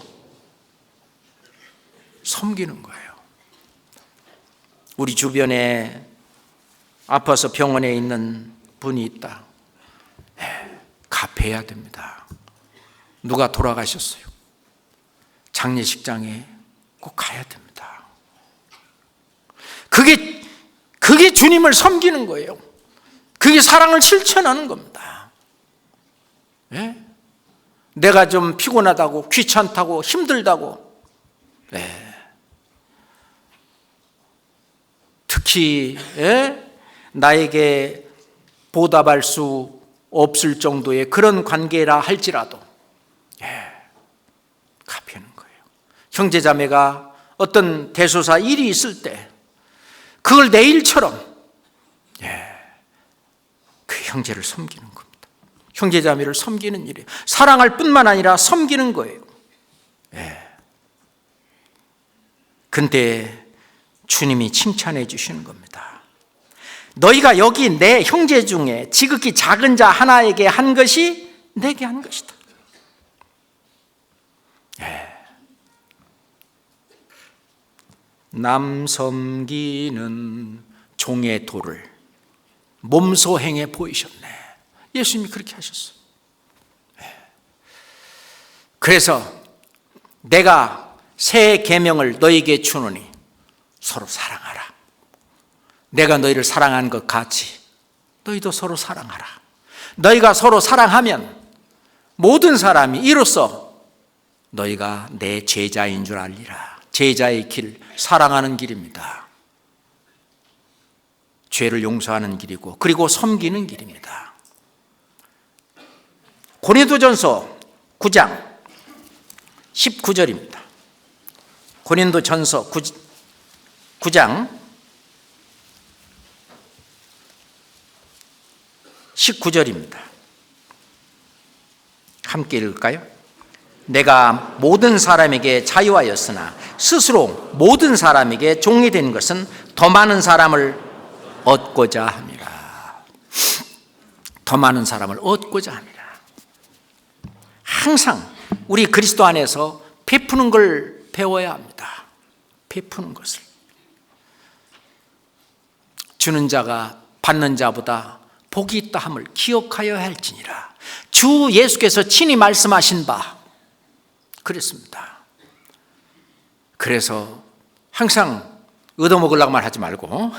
섬기는 거예요. 우리 주변에 아파서 병원에 있는 분이 있다. 갚아야 됩니다. 누가 돌아가셨어요. 장례식장에 꼭 가야 됩니다. 그게 주님을 섬기는 거예요. 그게 사랑을 실천하는 겁니다. 내가 좀 피곤하다고, 귀찮다고, 힘들다고, 특히 나에게 보답할 수 없을 정도의 그런 관계라 할지라도 갚이는 거예요. 형제자매가 어떤 대소사 일이 있을 때 그걸 내 일처럼 그 형제를 섬기는 겁니다. 형제자매를 섬기는 일이에요. 사랑할 뿐만 아니라 섬기는 거예요. 근데 주님이 칭찬해 주시는 겁니다. 너희가 여기 내 형제 중에 지극히 작은 자 하나에게 한 것이 내게 한 것이다. 남 섬기는 종의 도를 몸소 행해 보이셨네. 예수님이 그렇게 하셨어요. 그래서 내가 새 계명을 너희에게 주노니 서로 사랑하라. 내가 너희를 사랑한 것 같이 너희도 서로 사랑하라. 너희가 서로 사랑하면 모든 사람이 이로써 너희가 내 제자인 줄 알리라. 제자의 길, 사랑하는 길입니다. 죄를 용서하는 길이고, 그리고 섬기는 길입니다. 고린도전서 9장 19절입니다. 고린도전서 9장 19절입니다. 함께 읽을까요? 내가 모든 사람에게 자유하였으나 스스로 모든 사람에게 종이 된 것은 더 많은 사람을 얻고자 함이라. 더 많은 사람을 얻고자 함이라. 항상 우리 그리스도 안에서 베푸는 걸 배워야 합니다. 베푸는 것을. 주는 자가 받는 자보다 복이 있다 함을 기억하여야 할지니라. 주 예수께서 친히 말씀하신 바 그랬습니다. 그래서 항상 얻어먹으려고만 하지 말고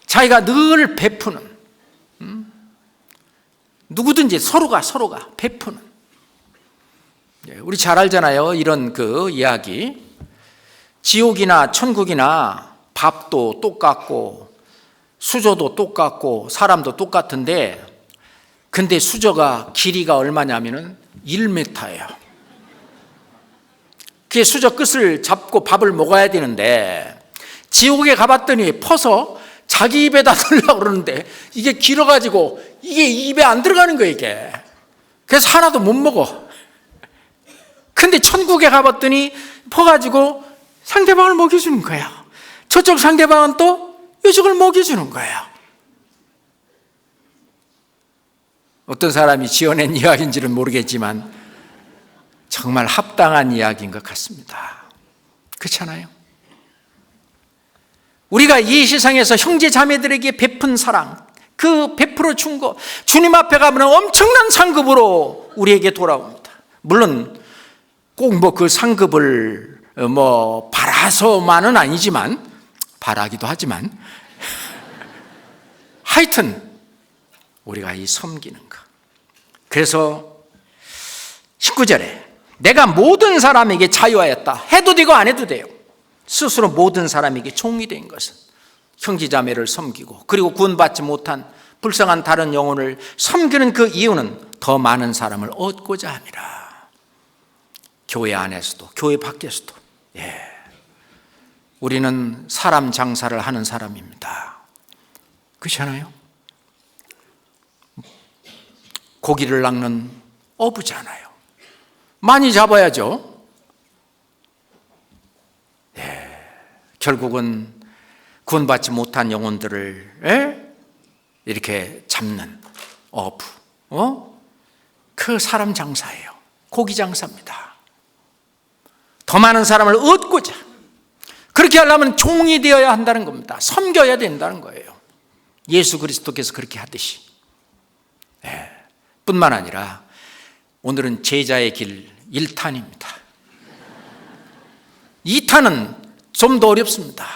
자기가 늘 베푸는, 누구든지 서로가 베푸는. 우리 잘 알잖아요. 이런 그 이야기. 지옥이나 천국이나 밥도 똑같고 수저도 똑같고 사람도 똑같은데, 근데 수저가 길이가 얼마냐면은 1m예요. 그 수저 끝을 잡고 밥을 먹어야 되는데, 지옥에 가봤더니 퍼서 자기 입에다 넣으려고 그러는데 이게 길어가지고 이게 입에 안 들어가는 거예요, 이게. 그래서 하나도 못 먹어. 근데 천국에 가봤더니 퍼가지고 상대방을 먹여주는 거야. 저쪽 상대방은 또 이쪽을 먹여주는 거야. 어떤 사람이 지어낸 이야기인지는 모르겠지만 정말 합당한 이야기인 것 같습니다. 그렇잖아요? 우리가 이 세상에서 형제 자매들에게 베푼 사랑, 그 베풀어 준 거, 주님 앞에 가면 엄청난 상급으로 우리에게 돌아옵니다. 물론 꼭 그 상급을 바라서만은 아니지만, 바라기도 하지만 하여튼 우리가 이 섬기는 것. 그래서 19절에 내가 모든 사람에게 자유하였다. 해도 되고 안 해도 돼요. 스스로 모든 사람에게 종이 된 것은 형제자매를 섬기고, 그리고 구원받지 못한 불쌍한 다른 영혼을 섬기는 그 이유는 더 많은 사람을 얻고자 함이라. 교회 안에서도 교회 밖에서도 우리는 사람 장사를 하는 사람입니다. 그렇잖아요? 고기를 낚는 어부잖아요. 많이 잡아야죠. 결국은 구원받지 못한 영혼들을 이렇게 잡는 어부, 그 사람 장사예요. 고기 장사입니다. 더 많은 사람을 얻고자, 그렇게 하려면 종이 되어야 한다는 겁니다. 섬겨야 된다는 거예요. 예수 그리스도께서 그렇게 하듯이. 뿐만 아니라 오늘은 제자의 길 1탄입니다. 2탄은 좀 더 어렵습니다.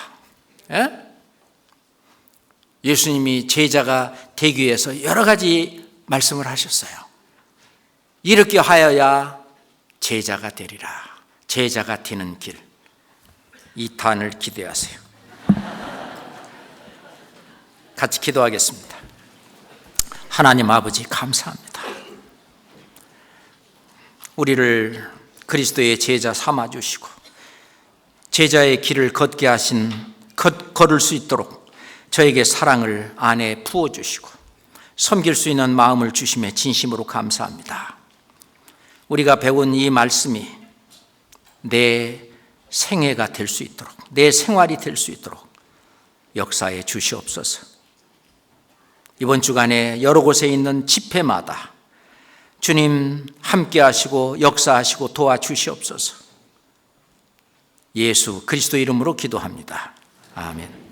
예수님이 제자가 되기 위해서 여러 가지 말씀을 하셨어요. 이렇게 하여야 제자가 되리라. 제자가 되는 길 2탄을 기대하세요. 같이 기도하겠습니다. 하나님 아버지 감사합니다. 우리를 그리스도의 제자 삼아주시고 제자의 길을 걷게 하신, 걸을 수 있도록 저에게 사랑을 안에 부어주시고 섬길 수 있는 마음을 주심에 진심으로 감사합니다. 우리가 배운 이 말씀이 내 생애가 될 수 있도록, 내 생활이 될 수 있도록 역사해 주시옵소서. 이번 주간에 여러 곳에 있는 집회마다 주님 함께 하시고 역사하시고 도와주시옵소서. 예수 그리스도 이름으로 기도합니다. 아멘.